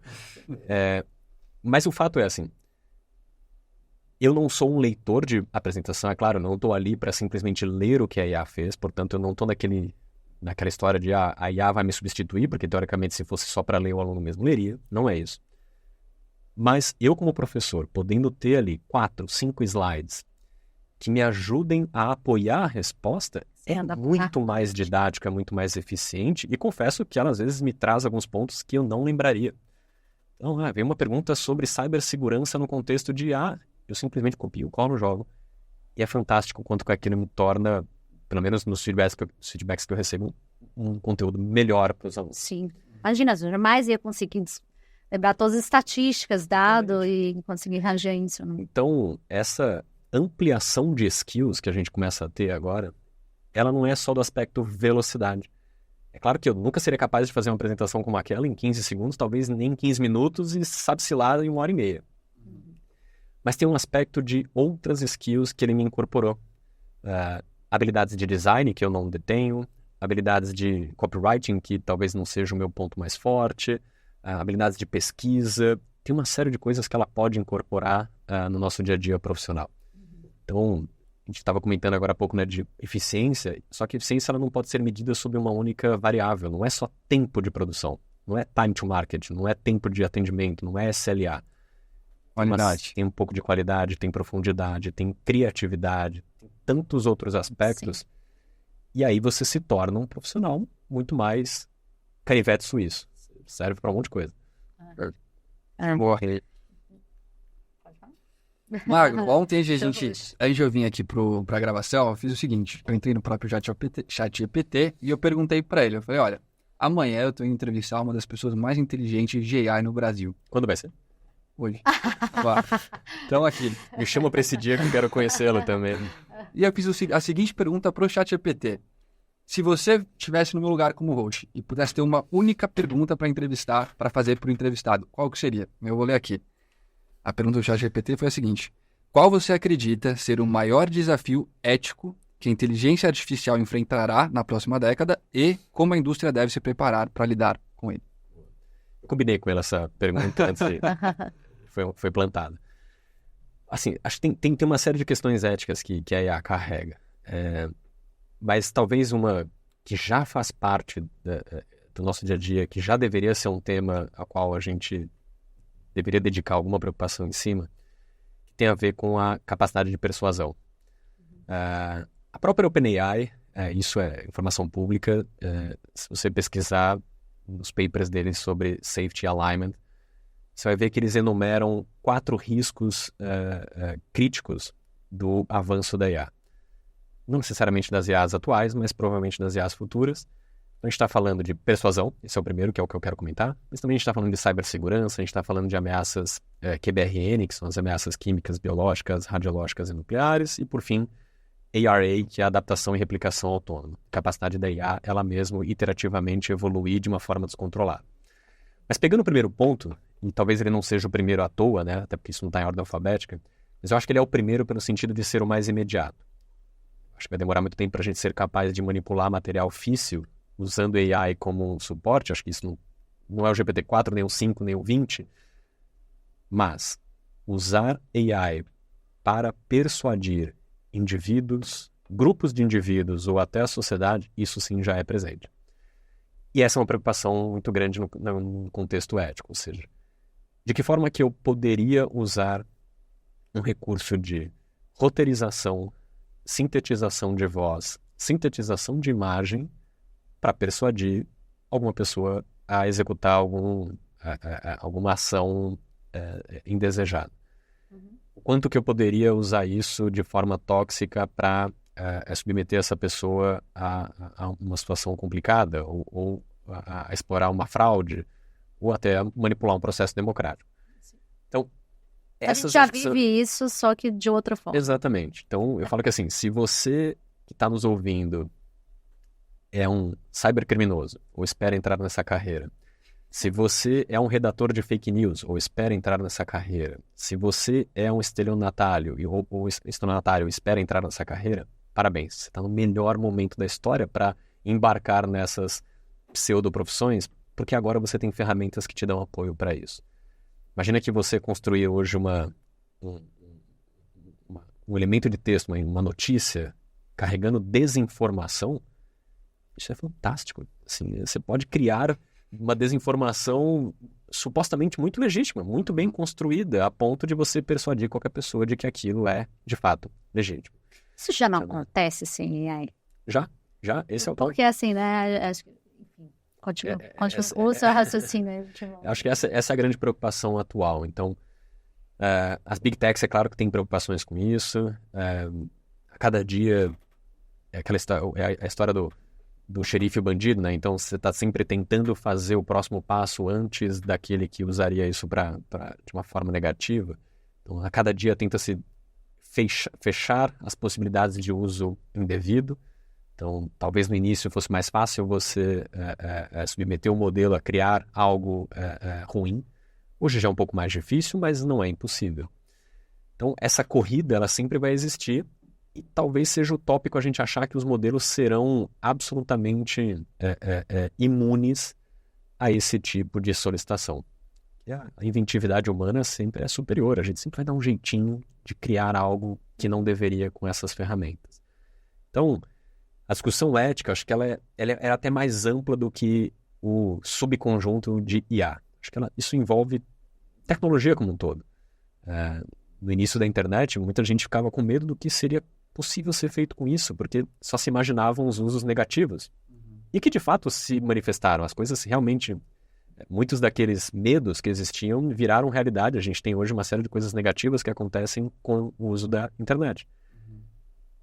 Mas o fato é assim, eu não sou um leitor de apresentação, é claro, não estou ali para simplesmente ler o que a IA fez, portanto eu não estou naquela história de a IA vai me substituir, porque teoricamente se fosse só para ler o aluno mesmo leria, não é isso. Mas eu como professor, podendo ter ali 4, 5 slides que me ajudem a apoiar a resposta, muito mais didático, é muito mais eficiente, e confesso que ela às vezes me traz alguns pontos que eu não lembraria. Então, veio uma pergunta sobre cibersegurança no contexto de eu simplesmente copio, colo, jogo, e é fantástico quanto que aquilo me torna, pelo menos nos feedbacks que eu recebo, um conteúdo melhor para os alunos. Sim. Imagina, eu jamais ia conseguir lembrar todas as estatísticas, dado e conseguir ranger isso. Né? Então, essa ampliação de skills que a gente começa a ter agora, ela não é só do aspecto velocidade. É claro que eu nunca seria capaz de fazer uma apresentação como aquela em 15 segundos, talvez nem 15 minutos, e sabe-se lá em 1h30. Mas tem um aspecto de outras skills que ele me incorporou. Habilidades de design, que eu não detenho, habilidades de copywriting, que talvez não seja o meu ponto mais forte, habilidades de pesquisa. Tem uma série de coisas que ela pode incorporar no nosso dia a dia profissional. Então, a gente estava comentando agora há pouco, né, de eficiência, só que a eficiência ela não pode ser medida sob uma única variável, não é só tempo de produção, não é time to market, não é tempo de atendimento, não é SLA. Mas tem um pouco de qualidade, tem profundidade, tem criatividade, tem tantos outros aspectos. Sim. E aí você se torna um profissional muito mais canivete suíço. Serve para um monte de coisa. Boa. Marco, ontem a gente eu vim aqui pra gravação, eu fiz o seguinte, eu entrei no próprio ChatGPT e eu perguntei pra ele, eu falei, olha, amanhã eu tô indo entrevistar uma das pessoas mais inteligentes de AI no Brasil. Quando vai ser? Hoje. Então aqui. Me chama pra esse dia que eu quero conhecê-lo também. E eu fiz a seguinte pergunta pro ChatGPT. Se você estivesse no meu lugar como host e pudesse ter uma única pergunta para fazer pro entrevistado, qual que seria? Eu vou ler aqui. A pergunta do ChatGPT foi a seguinte. Qual você acredita ser o maior desafio ético que a inteligência artificial enfrentará na próxima década e como a indústria deve se preparar para lidar com ele? Eu combinei com ele essa pergunta antes de... foi plantada. Assim, acho que tem uma série de questões éticas que a IA carrega. Mas talvez uma que já faz parte do nosso dia a dia, que já deveria ser um tema a qual a gente deveria dedicar alguma preocupação em cima, que tem a ver com a capacidade de persuasão. A própria OpenAI, isso é informação pública, se você pesquisar nos papers deles sobre safety alignment, você vai ver que eles enumeram 4 riscos críticos do avanço da IA. Não necessariamente das IAs atuais, mas provavelmente das IAs futuras. Então, a gente está falando de persuasão, esse é o primeiro, que é o que eu quero comentar. Mas também a gente está falando de cibersegurança, a gente está falando de ameaças QBRN, que são as ameaças químicas, biológicas, radiológicas e nucleares. E, por fim, ARA, que é a adaptação e replicação autônoma. Capacidade da IA, ela mesma, iterativamente evoluir de uma forma descontrolada. Mas pegando o primeiro ponto, e talvez ele não seja o primeiro à toa, né? Até porque isso não está em ordem alfabética, mas eu acho que ele é o primeiro pelo sentido de ser o mais imediato. Acho que vai demorar muito tempo para a gente ser capaz de manipular material físil usando AI como um suporte. Acho que isso não é o GPT-4, nem o 5, nem o 20. Mas usar AI para persuadir indivíduos, grupos de indivíduos ou até a sociedade, isso sim já é presente. E essa é uma preocupação muito grande no contexto ético. Ou seja, de que forma que eu poderia usar um recurso de roteirização, sintetização de voz, sintetização de imagem para persuadir alguma pessoa a executar alguma ação indesejada. O quanto que eu poderia usar isso de forma tóxica para submeter essa pessoa a uma situação complicada ou a explorar uma fraude ou até manipular um processo democrático. Então, a gente já vive isso, só que de outra forma. Exatamente. Então, eu falo que assim, se você que está nos ouvindo é um cybercriminoso ou espera entrar nessa carreira, se você é um redator de fake news ou espera entrar nessa carreira, se você é um estelionatário ou espera entrar nessa carreira, parabéns, você está no melhor momento da história para embarcar nessas pseudoprofissões, porque agora você tem ferramentas que te dão apoio para isso. Imagina que você construir hoje um elemento de texto, uma notícia carregando desinformação. Isso é fantástico. Assim, você pode criar uma desinformação supostamente muito legítima, muito bem construída, a ponto de você persuadir qualquer pessoa de que aquilo é, de fato, legítimo. Isso já não acontece, sim, AI? Já. Esse é o ponto. Porque assim, né, acho que, enfim, continua o seu raciocínio. Acho que essa é a grande preocupação atual. Então, as Big Techs, é claro que tem preocupações com isso. A cada dia, a história do xerife e o bandido, né? Então, você está sempre tentando fazer o próximo passo antes daquele que usaria isso de uma forma negativa. Então, a cada dia tenta-se fechar as possibilidades de uso indevido. Então, talvez no início fosse mais fácil você submeter o modelo a criar algo ruim. Hoje já é um pouco mais difícil, mas não é impossível. Então, essa corrida, ela sempre vai existir e talvez seja utópico a gente achar que os modelos serão absolutamente imunes a esse tipo de solicitação. E a inventividade humana sempre é superior, a gente sempre vai dar um jeitinho de criar algo que não deveria com essas ferramentas. Então, a discussão ética, acho que ela é até mais ampla do que o subconjunto de IA. Acho que isso envolve tecnologia como um todo. No início da internet, muita gente ficava com medo do que seria possível ser feito com isso, porque só se imaginavam os usos negativos. E que de fato se manifestaram. As coisas realmente, muitos daqueles medos que existiam viraram realidade. A gente tem hoje uma série de coisas negativas que acontecem com o uso da internet.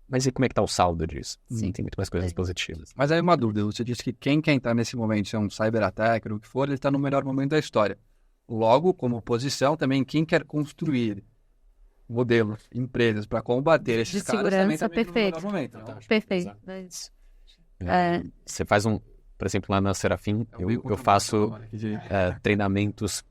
Mas e como é que está o saldo disso? Sim, tem muito mais coisas positivas. Mas aí uma dúvida, você disse que quem está nesse momento, se é um cyber-attacker ou o que for, ele está no melhor momento da história. Logo, como oposição, também quem quer construir modelos, empresas para combater esses caras também está no melhor momento. Não? Perfeito. É isso. Você faz por exemplo, lá na Serafim, eu faço treinamentos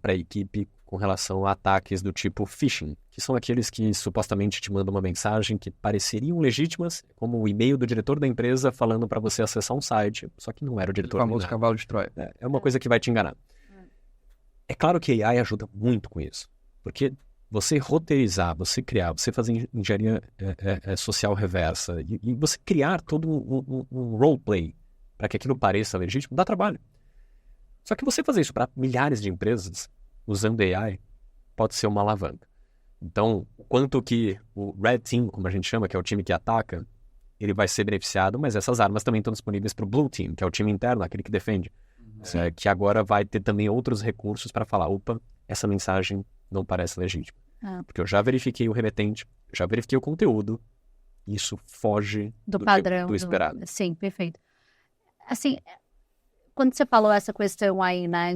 para a equipe com relação a ataques do tipo phishing, que são aqueles que supostamente te mandam uma mensagem que pareceriam legítimas, como o e-mail do diretor da empresa falando para você acessar um site, só que não era o diretor. O famoso cavalo de Troia. É uma coisa que vai te enganar. É claro que a AI ajuda muito com isso, porque você roteirizar, você criar, você fazer engenharia social reversa e você criar todo um roleplay para que aquilo pareça legítimo, dá trabalho. Só que você fazer isso para milhares de empresas usando AI pode ser uma alavanca. Então, quanto que o Red Team, como a gente chama, que é o time que ataca, ele vai ser beneficiado, mas essas armas também estão disponíveis para o Blue Team, que é o time interno, aquele que defende. Que agora vai ter também outros recursos para falar, opa, essa mensagem não parece legítima. Porque eu já verifiquei o remetente, já verifiquei o conteúdo, isso foge do padrão, do esperado. Sim, perfeito. Assim, quando você falou essa questão aí, né,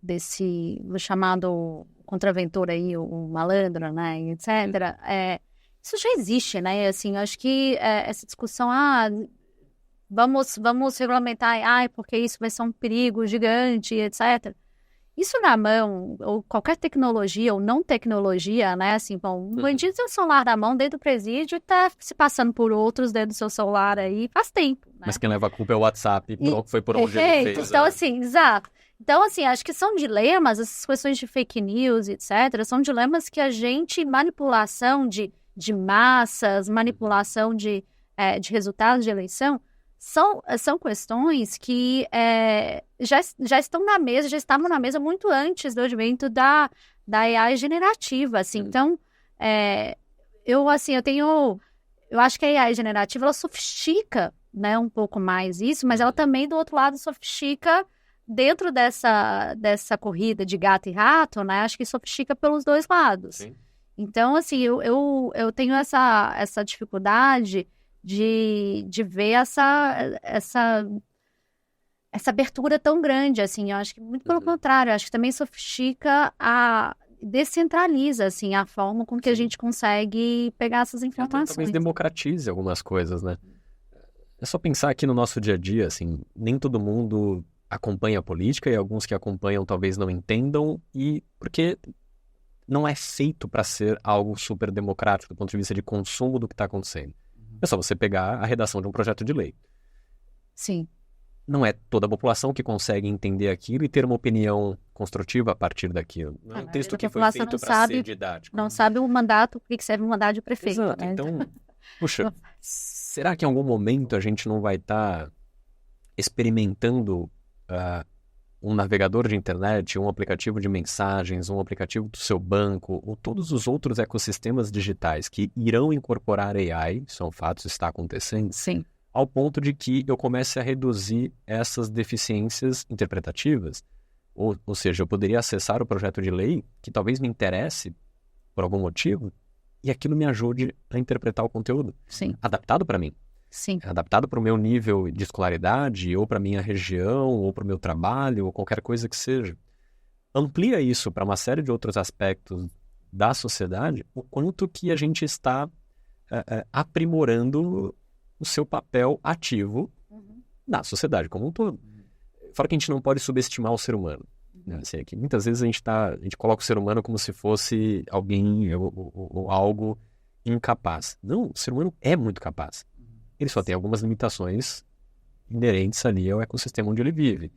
desse chamado contraventor aí, o malandro, né, etc., isso já existe, né, assim, eu acho que essa discussão, vamos regulamentar AI porque isso vai ser um perigo gigante, etc., isso na mão, ou qualquer tecnologia ou não tecnologia, né, assim, bom, o bandido tem o celular na mão dentro do presídio e tá se passando por outros dentro do seu celular aí faz tempo, né? Mas quem leva a culpa é o WhatsApp, foi por onde ele fez. Então, assim, exato. Então, assim, acho que são dilemas, essas questões de fake news, etc., são dilemas que a gente, manipulação de massas, manipulação de resultados de eleição, são questões que já estão na mesa, já estavam na mesa muito antes do advento da AI generativa, assim. Então, eu acho que a AI generativa, ela sofistica, né, um pouco mais isso, mas ela também, do outro lado, sofistica dentro dessa corrida de gato e rato, né, acho que sofistica pelos dois lados. Sim. Então, assim, eu tenho essa dificuldade de ver essa abertura tão grande, assim, eu acho que muito pelo contrário, eu acho que também sofistica descentraliza, assim, a forma com que a gente consegue pegar essas informações. Talvez democratize algumas coisas, né? É só pensar aqui no nosso dia a dia, assim, nem todo mundo acompanha a política e alguns que acompanham talvez não entendam, e porque não é feito para ser algo super democrático do ponto de vista de consumo do que está acontecendo. É só você pegar a redação de um projeto de lei. Sim. Não é toda a população que consegue entender aquilo e ter uma opinião construtiva a partir daquilo. Não é um texto que foi feito para ser didático. Não sabe o mandato, por que serve o mandato de prefeito. Exato. Né? Então, puxa, será que em algum momento a gente não vai estar experimentando um navegador de internet, um aplicativo de mensagens, um aplicativo do seu banco, ou todos os outros ecossistemas digitais que irão incorporar AI, são fatos, está acontecendo, Sim. ao ponto de que eu comece a reduzir essas deficiências interpretativas. Ou seja, eu poderia acessar o projeto de lei que talvez me interesse por algum motivo e aquilo me ajude a interpretar o conteúdo. Sim. Adaptado para mim. Sim. Adaptado para o meu nível de escolaridade, ou para a minha região, ou para o meu trabalho, ou qualquer coisa que seja. Amplia isso para uma série de outros aspectos da sociedade, o quanto que a gente está aprimorando o seu papel ativo na sociedade como um todo. Fora que a gente não pode subestimar o ser humano. Né? Assim, que muitas vezes a gente coloca o ser humano como se fosse alguém ou algo incapaz. Não, o ser humano é muito capaz. Ele só tem algumas limitações inerentes ali ao ecossistema onde ele vive.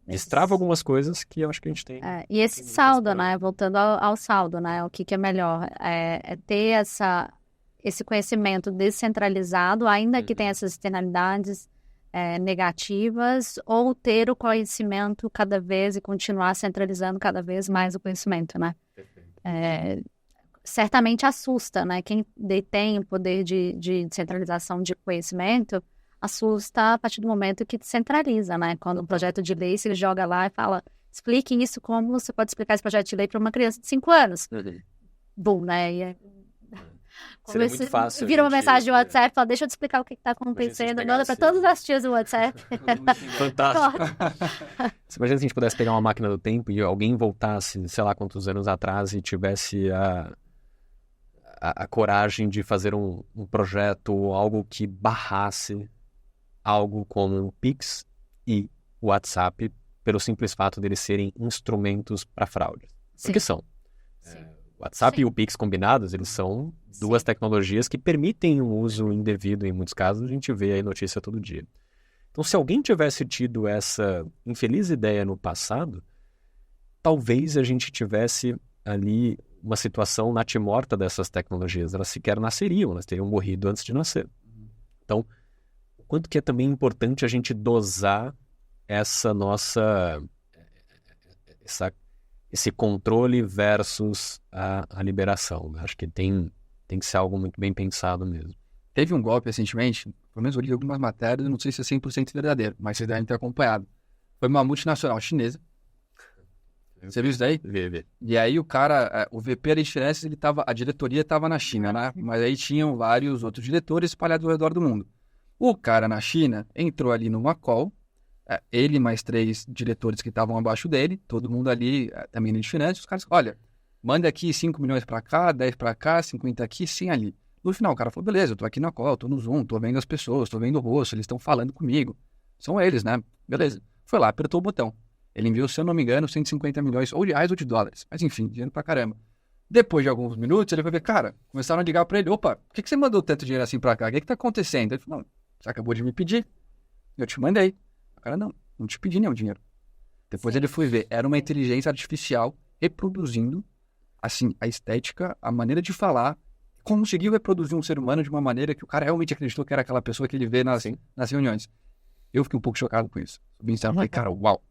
Destrava algumas coisas que eu acho que a gente tem. E esse saldo, né? Voltando ao saldo, né? O que é melhor? É ter esse conhecimento descentralizado, ainda que tenha essas externalidades negativas, ou ter o conhecimento cada vez e continuar centralizando cada vez mais o conhecimento, né? Certamente assusta, né? Quem detém o poder de centralização de conhecimento assusta a partir do momento que centraliza, né? Quando um projeto de lei se joga lá e fala, explique isso como você pode explicar esse projeto de lei para uma criança de 5 anos. Bom, né? Seria muito fácil. Vira uma mensagem de WhatsApp, fala, deixa eu te explicar o que está acontecendo, manda para todas as tias do WhatsApp. Fantástico. Você imagina se a gente pudesse pegar uma máquina do tempo e alguém voltasse, sei lá quantos anos atrás, e tivesse a coragem de fazer um projeto, algo que barrasse algo como o Pix e o WhatsApp, pelo simples fato deles serem instrumentos para fraude. Porque são. O WhatsApp e o Pix combinados, eles são duas tecnologias que permitem um uso indevido em muitos casos. A gente vê aí notícia todo dia. Então, se alguém tivesse tido essa infeliz ideia no passado, talvez a gente tivesse ali uma situação natimorta dessas tecnologias. Elas sequer nasceriam, elas teriam morrido antes de nascer. Então, o quanto que é também importante a gente dosar esse controle versus a liberação. Acho que tem que ser algo muito bem pensado mesmo. Teve um golpe recentemente, pelo menos eu li algumas matérias, não sei se é 100% verdadeiro, mas vocês devem ter acompanhado. Foi uma multinacional chinesa. Você viu isso daí? Vi. E aí o cara, o VP da diferença, a diretoria estava na China, né? Mas aí tinham vários outros diretores espalhados ao redor do mundo. O cara na China entrou ali numa call, ele mais 3 diretores que estavam abaixo dele, todo mundo ali também na diferença, os caras, olha, manda aqui 5 milhões pra cá, 10 pra cá, 50 aqui, 100 ali. No final o cara falou, beleza, eu tô aqui na call, tô no Zoom, tô vendo as pessoas, tô vendo o rosto, eles estão falando comigo. São eles, né? Beleza. Foi lá, apertou o botão. Ele enviou, se eu não me engano, 150 milhões, ou de reais ou de dólares. Mas enfim, dinheiro pra caramba. Depois de alguns minutos, ele foi ver, cara, começaram a ligar pra ele, opa, por que você mandou tanto dinheiro assim pra cá? O que tá acontecendo? Ele falou, você acabou de me pedir. Eu te mandei. O cara, não te pedi nenhum dinheiro. Depois ele foi ver, era uma inteligência artificial reproduzindo, assim, a estética, a maneira de falar, conseguiu reproduzir um ser humano de uma maneira que o cara realmente acreditou que era aquela pessoa que ele vê nas reuniões. Eu fiquei um pouco chocado com isso. Eu falei, cara, uau.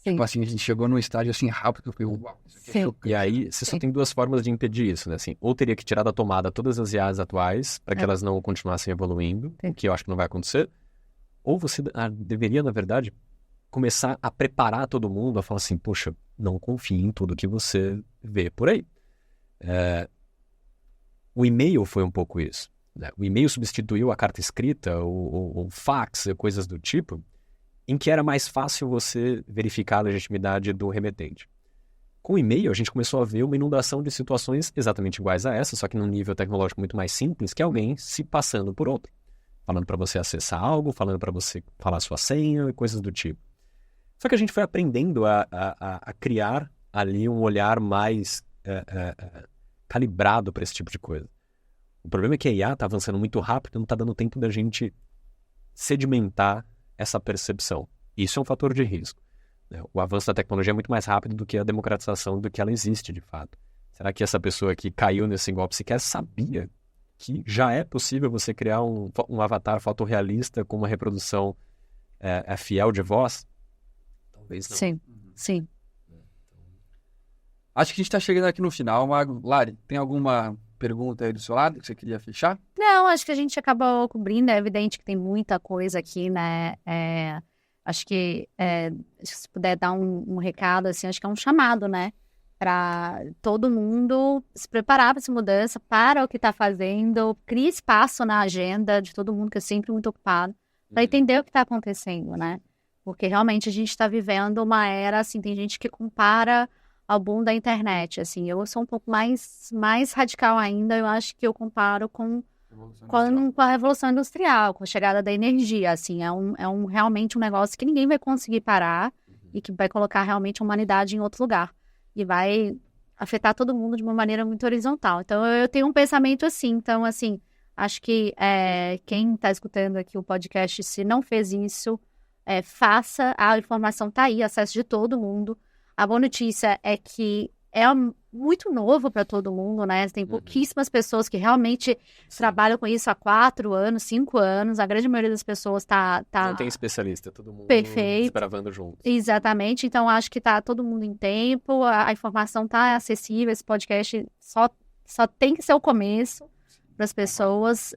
Tipo assim, a gente chegou num estágio assim rápido que eu falei, uau, isso aqui é chocante. E aí, você só tem 2 formas de impedir isso, né? Assim, ou teria que tirar da tomada todas as IAs atuais para que elas não continuassem evoluindo, o que eu acho que não vai acontecer. Ou você deveria, na verdade, começar a preparar todo mundo a falar assim, poxa, não confie em tudo que você vê por aí. O e-mail foi um pouco isso. Né? O e-mail substituiu a carta escrita, o fax, coisas do tipo, em que era mais fácil você verificar a legitimidade do remetente. Com o e-mail, a gente começou a ver uma inundação de situações exatamente iguais a essa, só que num nível tecnológico muito mais simples, que é alguém se passando por outro. Falando para você acessar algo, falando para você falar sua senha e coisas do tipo. Só que a gente foi aprendendo a criar ali um olhar mais calibrado para esse tipo de coisa. O problema é que a IA está avançando muito rápido e não está dando tempo da gente sedimentar essa percepção. Isso é um fator de risco. O avanço da tecnologia é muito mais rápido do que a democratização, do que ela existe de fato. Será que essa pessoa que caiu nesse golpe sequer sabia que já é possível você criar um avatar fotorrealista com uma reprodução fiel de voz? Talvez não. Sim. Acho que a gente está chegando aqui no final, Mago. Lari, tem alguma pergunta aí do seu lado que você queria fechar? Não, acho que a gente acabou cobrindo. É evidente que tem muita coisa aqui, né? Acho que se puder dar um recado, assim, acho que é um chamado, né? Para todo mundo se preparar para essa mudança, para o que está fazendo, cria espaço na agenda de todo mundo que é sempre muito ocupado, para entender o que está acontecendo, né? Porque realmente a gente está vivendo uma era, assim, tem gente que compara ao boom da internet, assim, eu sou um pouco mais radical ainda, eu acho que eu comparo com a Revolução Industrial, com a chegada da energia, assim, realmente um negócio que ninguém vai conseguir parar e que vai colocar realmente a humanidade em outro lugar e vai afetar todo mundo de uma maneira muito horizontal. Então, eu tenho um pensamento assim, então, assim, acho que quem está escutando aqui o podcast, se não fez isso, faça, a informação está aí, acesso de todo mundo. A boa notícia é que é muito novo para todo mundo, né? Tem pouquíssimas pessoas que realmente trabalham com isso há 4 anos, 5 anos. A grande maioria das pessoas tá... Não tem especialista, todo mundo desbravando junto. Exatamente. Então, acho que tá todo mundo em tempo, a informação tá acessível, esse podcast só tem que ser o começo para as pessoas.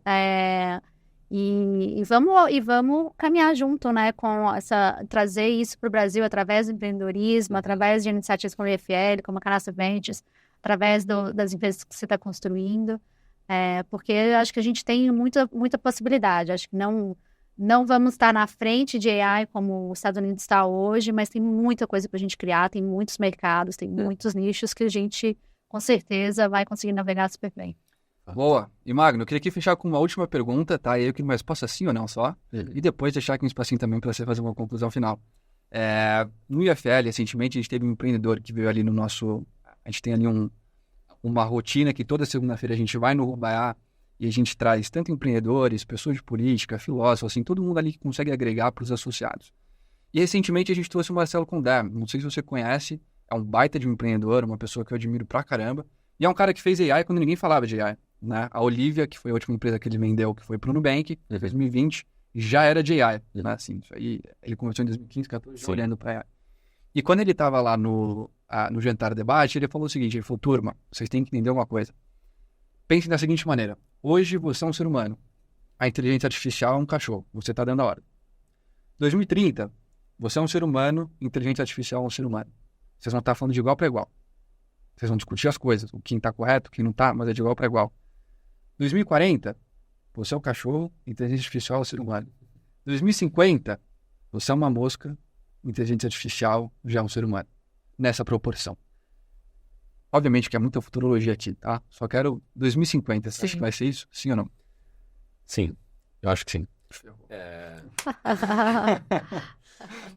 E vamos caminhar junto, né, com trazer isso para o Brasil através do empreendedorismo, através de iniciativas como a IFL, como a Canastra Ventures, através das empresas que você está construindo, porque acho que a gente tem muita possibilidade. Acho que não vamos estar na frente de AI como os Estados Unidos está hoje, mas tem muita coisa para a gente criar, tem muitos mercados, tem muitos nichos que a gente, com certeza, vai conseguir navegar super bem. Boa. E Magno, eu queria aqui fechar com uma última pergunta, tá? Eu queria uma resposta sim ou não só. E depois deixar aqui um espacinho também para você fazer uma conclusão final. No IFL, recentemente, a gente teve um empreendedor que veio ali no nosso... A gente tem ali uma rotina que toda segunda-feira a gente vai no Rubaiá e a gente traz tanto empreendedores, pessoas de política, filósofos, assim, todo mundo ali que consegue agregar para os associados. E recentemente a gente trouxe o Marcelo Condé. Não sei se você conhece, é um baita de um empreendedor, uma pessoa que eu admiro pra caramba. E é um cara que fez AI quando ninguém falava de AI. Né? A Olivia, que foi a última empresa que ele vendeu, que foi para o Nubank, em 2020, já era de AI. Né? Assim, isso aí, ele começou em 2015, 2014, olhando para AI. E quando ele estava lá no Jantar Debate, ele falou o seguinte, ele falou, turma, vocês têm que entender uma coisa. Pensem da seguinte maneira, hoje você é um ser humano, a inteligência artificial é um cachorro, você está dando a ordem. 2030, você é um ser humano, inteligência artificial é um ser humano. Vocês vão estar falando de igual para igual. Vocês vão discutir as coisas, o quem está correto, o quem não está, mas é de igual para igual. 2040, você é o cachorro, inteligência artificial é o ser humano. 2050, você é uma mosca, inteligência artificial já é um ser humano. Nessa proporção. Obviamente que é muita futurologia aqui, tá? Só quero 2050. Você acha que vai ser isso? Sim ou não? Sim, eu acho que sim.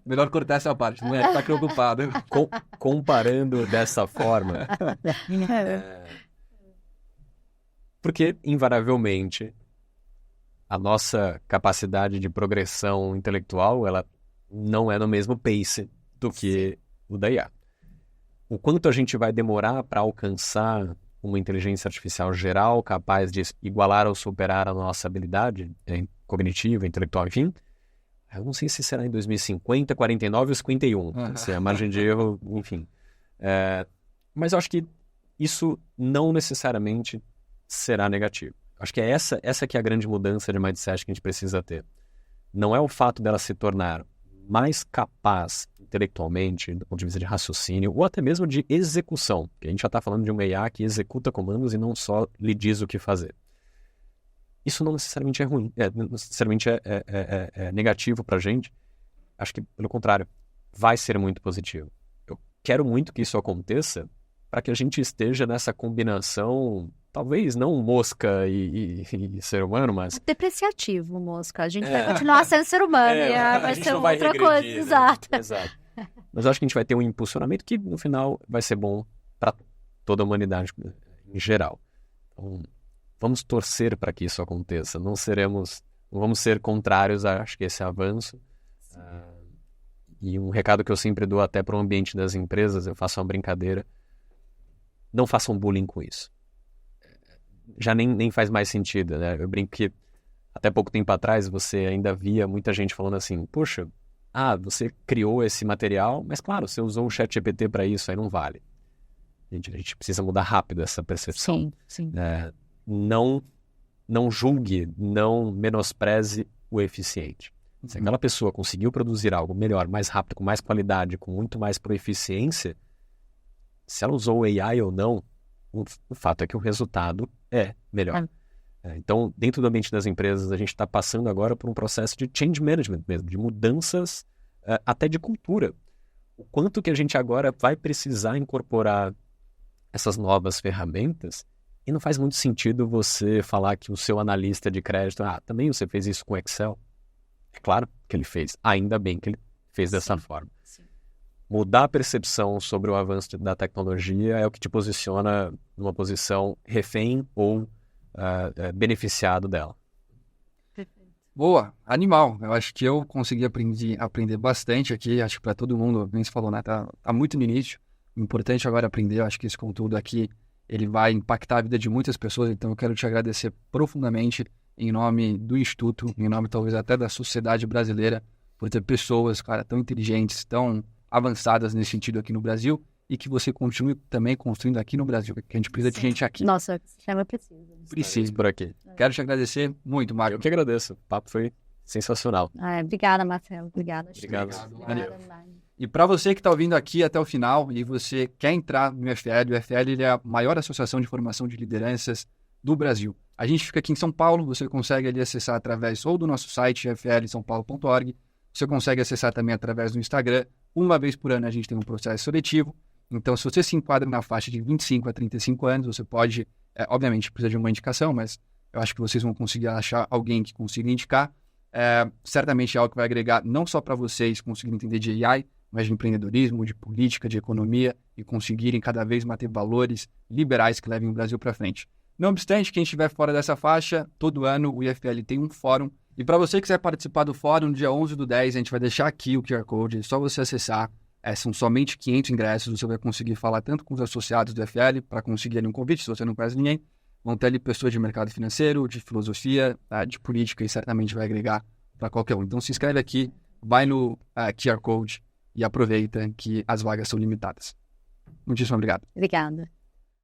Melhor cortar essa parte, não é? Tá preocupado. Comparando dessa forma... Porque, invariavelmente, a nossa capacidade de progressão intelectual, ela não é no mesmo pace do que o da IA. O quanto a gente vai demorar para alcançar uma inteligência artificial geral capaz de igualar ou superar a nossa habilidade cognitiva, intelectual, enfim, eu não sei se será em 2050, 49 ou 51, se a margem de erro, enfim. Mas eu acho que isso não necessariamente será negativo. Acho que é essa que é a grande mudança de mindset que a gente precisa ter. Não é o fato dela se tornar mais capaz intelectualmente, do ponto de vista de raciocínio, ou até mesmo de execução, porque a gente já está falando de uma IA que executa comandos e não só lhe diz o que fazer. Isso não necessariamente é ruim, não necessariamente é negativo para a gente. Acho que, pelo contrário, vai ser muito positivo. Eu quero muito que isso aconteça para que a gente esteja nessa combinação, talvez não mosca e ser humano, mas... Depreciativo, mosca. A gente vai continuar sendo ser humano e vai ser outra coisa. Né? Exato. Mas eu acho que a gente vai ter um impulsionamento que, no final, vai ser bom para toda a humanidade em geral. Então, vamos torcer para que isso aconteça. Não vamos ser contrários a, acho que, esse avanço. E um recado que eu sempre dou até para o ambiente das empresas, eu faço uma brincadeira, não façam bullying com isso. Já nem faz mais sentido, né? Eu brinco que até pouco tempo atrás você ainda via muita gente falando assim, poxa, você criou esse material, mas claro, você usou o ChatGPT para isso, aí não vale. A gente precisa mudar rápido essa percepção. Sim. Não julgue, não menospreze o eficiente. Se aquela pessoa conseguiu produzir algo melhor, mais rápido, com mais qualidade, com muito mais proeficiência, se ela usou o AI ou não, o fato é que o resultado é melhor. Então, dentro do ambiente das empresas, a gente está passando agora por um processo de change management mesmo, de mudanças até de cultura. O quanto que a gente agora vai precisar incorporar essas novas ferramentas, e não faz muito sentido você falar que o seu analista de crédito, também você fez isso com Excel. É claro que ele fez, ainda bem que ele fez dessa forma. Sim. Mudar a percepção sobre o avanço da tecnologia é o que te posiciona numa posição refém ou beneficiado dela. Boa, animal. Eu acho que eu consegui aprender bastante aqui. Acho que para todo mundo, como você falou, né? Tá muito no início. O importante agora é aprender. Eu acho que esse conteúdo aqui ele vai impactar a vida de muitas pessoas. Então eu quero te agradecer profundamente em nome do Instituto, em nome talvez até da sociedade brasileira, por ter pessoas, cara, tão inteligentes, tão avançadas nesse sentido aqui no Brasil e que você continue também construindo aqui no Brasil, porque a gente precisa de gente aqui. Nossa, chama precisa. Precisa. Por aqui. Quero te agradecer muito, Marco. Eu que agradeço. O papo foi sensacional. Obrigada, Marcelo. Obrigada. Valeu. E para você que está ouvindo aqui até o final e você quer entrar no UFL, o UFL ele é a maior associação de formação de lideranças do Brasil. A gente fica aqui em São Paulo, você consegue ali acessar através ou do nosso site, uflsaopaulo.org, você consegue acessar também através do Instagram. Uma vez por ano a gente tem um processo seletivo, então se você se enquadra na faixa de 25 a 35 anos, você pode, obviamente precisa de uma indicação, mas eu acho que vocês vão conseguir achar alguém que consiga indicar. Certamente é algo que vai agregar não só para vocês conseguirem entender de AI, mas de empreendedorismo, de política, de economia e conseguirem cada vez mais ter valores liberais que levem o Brasil para frente. Não obstante, quem estiver fora dessa faixa, todo ano o IFL tem um fórum. E para você que quiser participar do fórum, no dia 11/10, a gente vai deixar aqui o QR Code, é só você acessar. São somente 500 ingressos, você vai conseguir falar tanto com os associados do IFL, para conseguir ali um convite, se você não conhece ninguém. Vão ter ali pessoas de mercado financeiro, de filosofia, de política, e certamente vai agregar para qualquer um. Então se inscreve aqui, vai no QR Code e aproveita que as vagas são limitadas. Muitíssimo obrigado. Obrigada.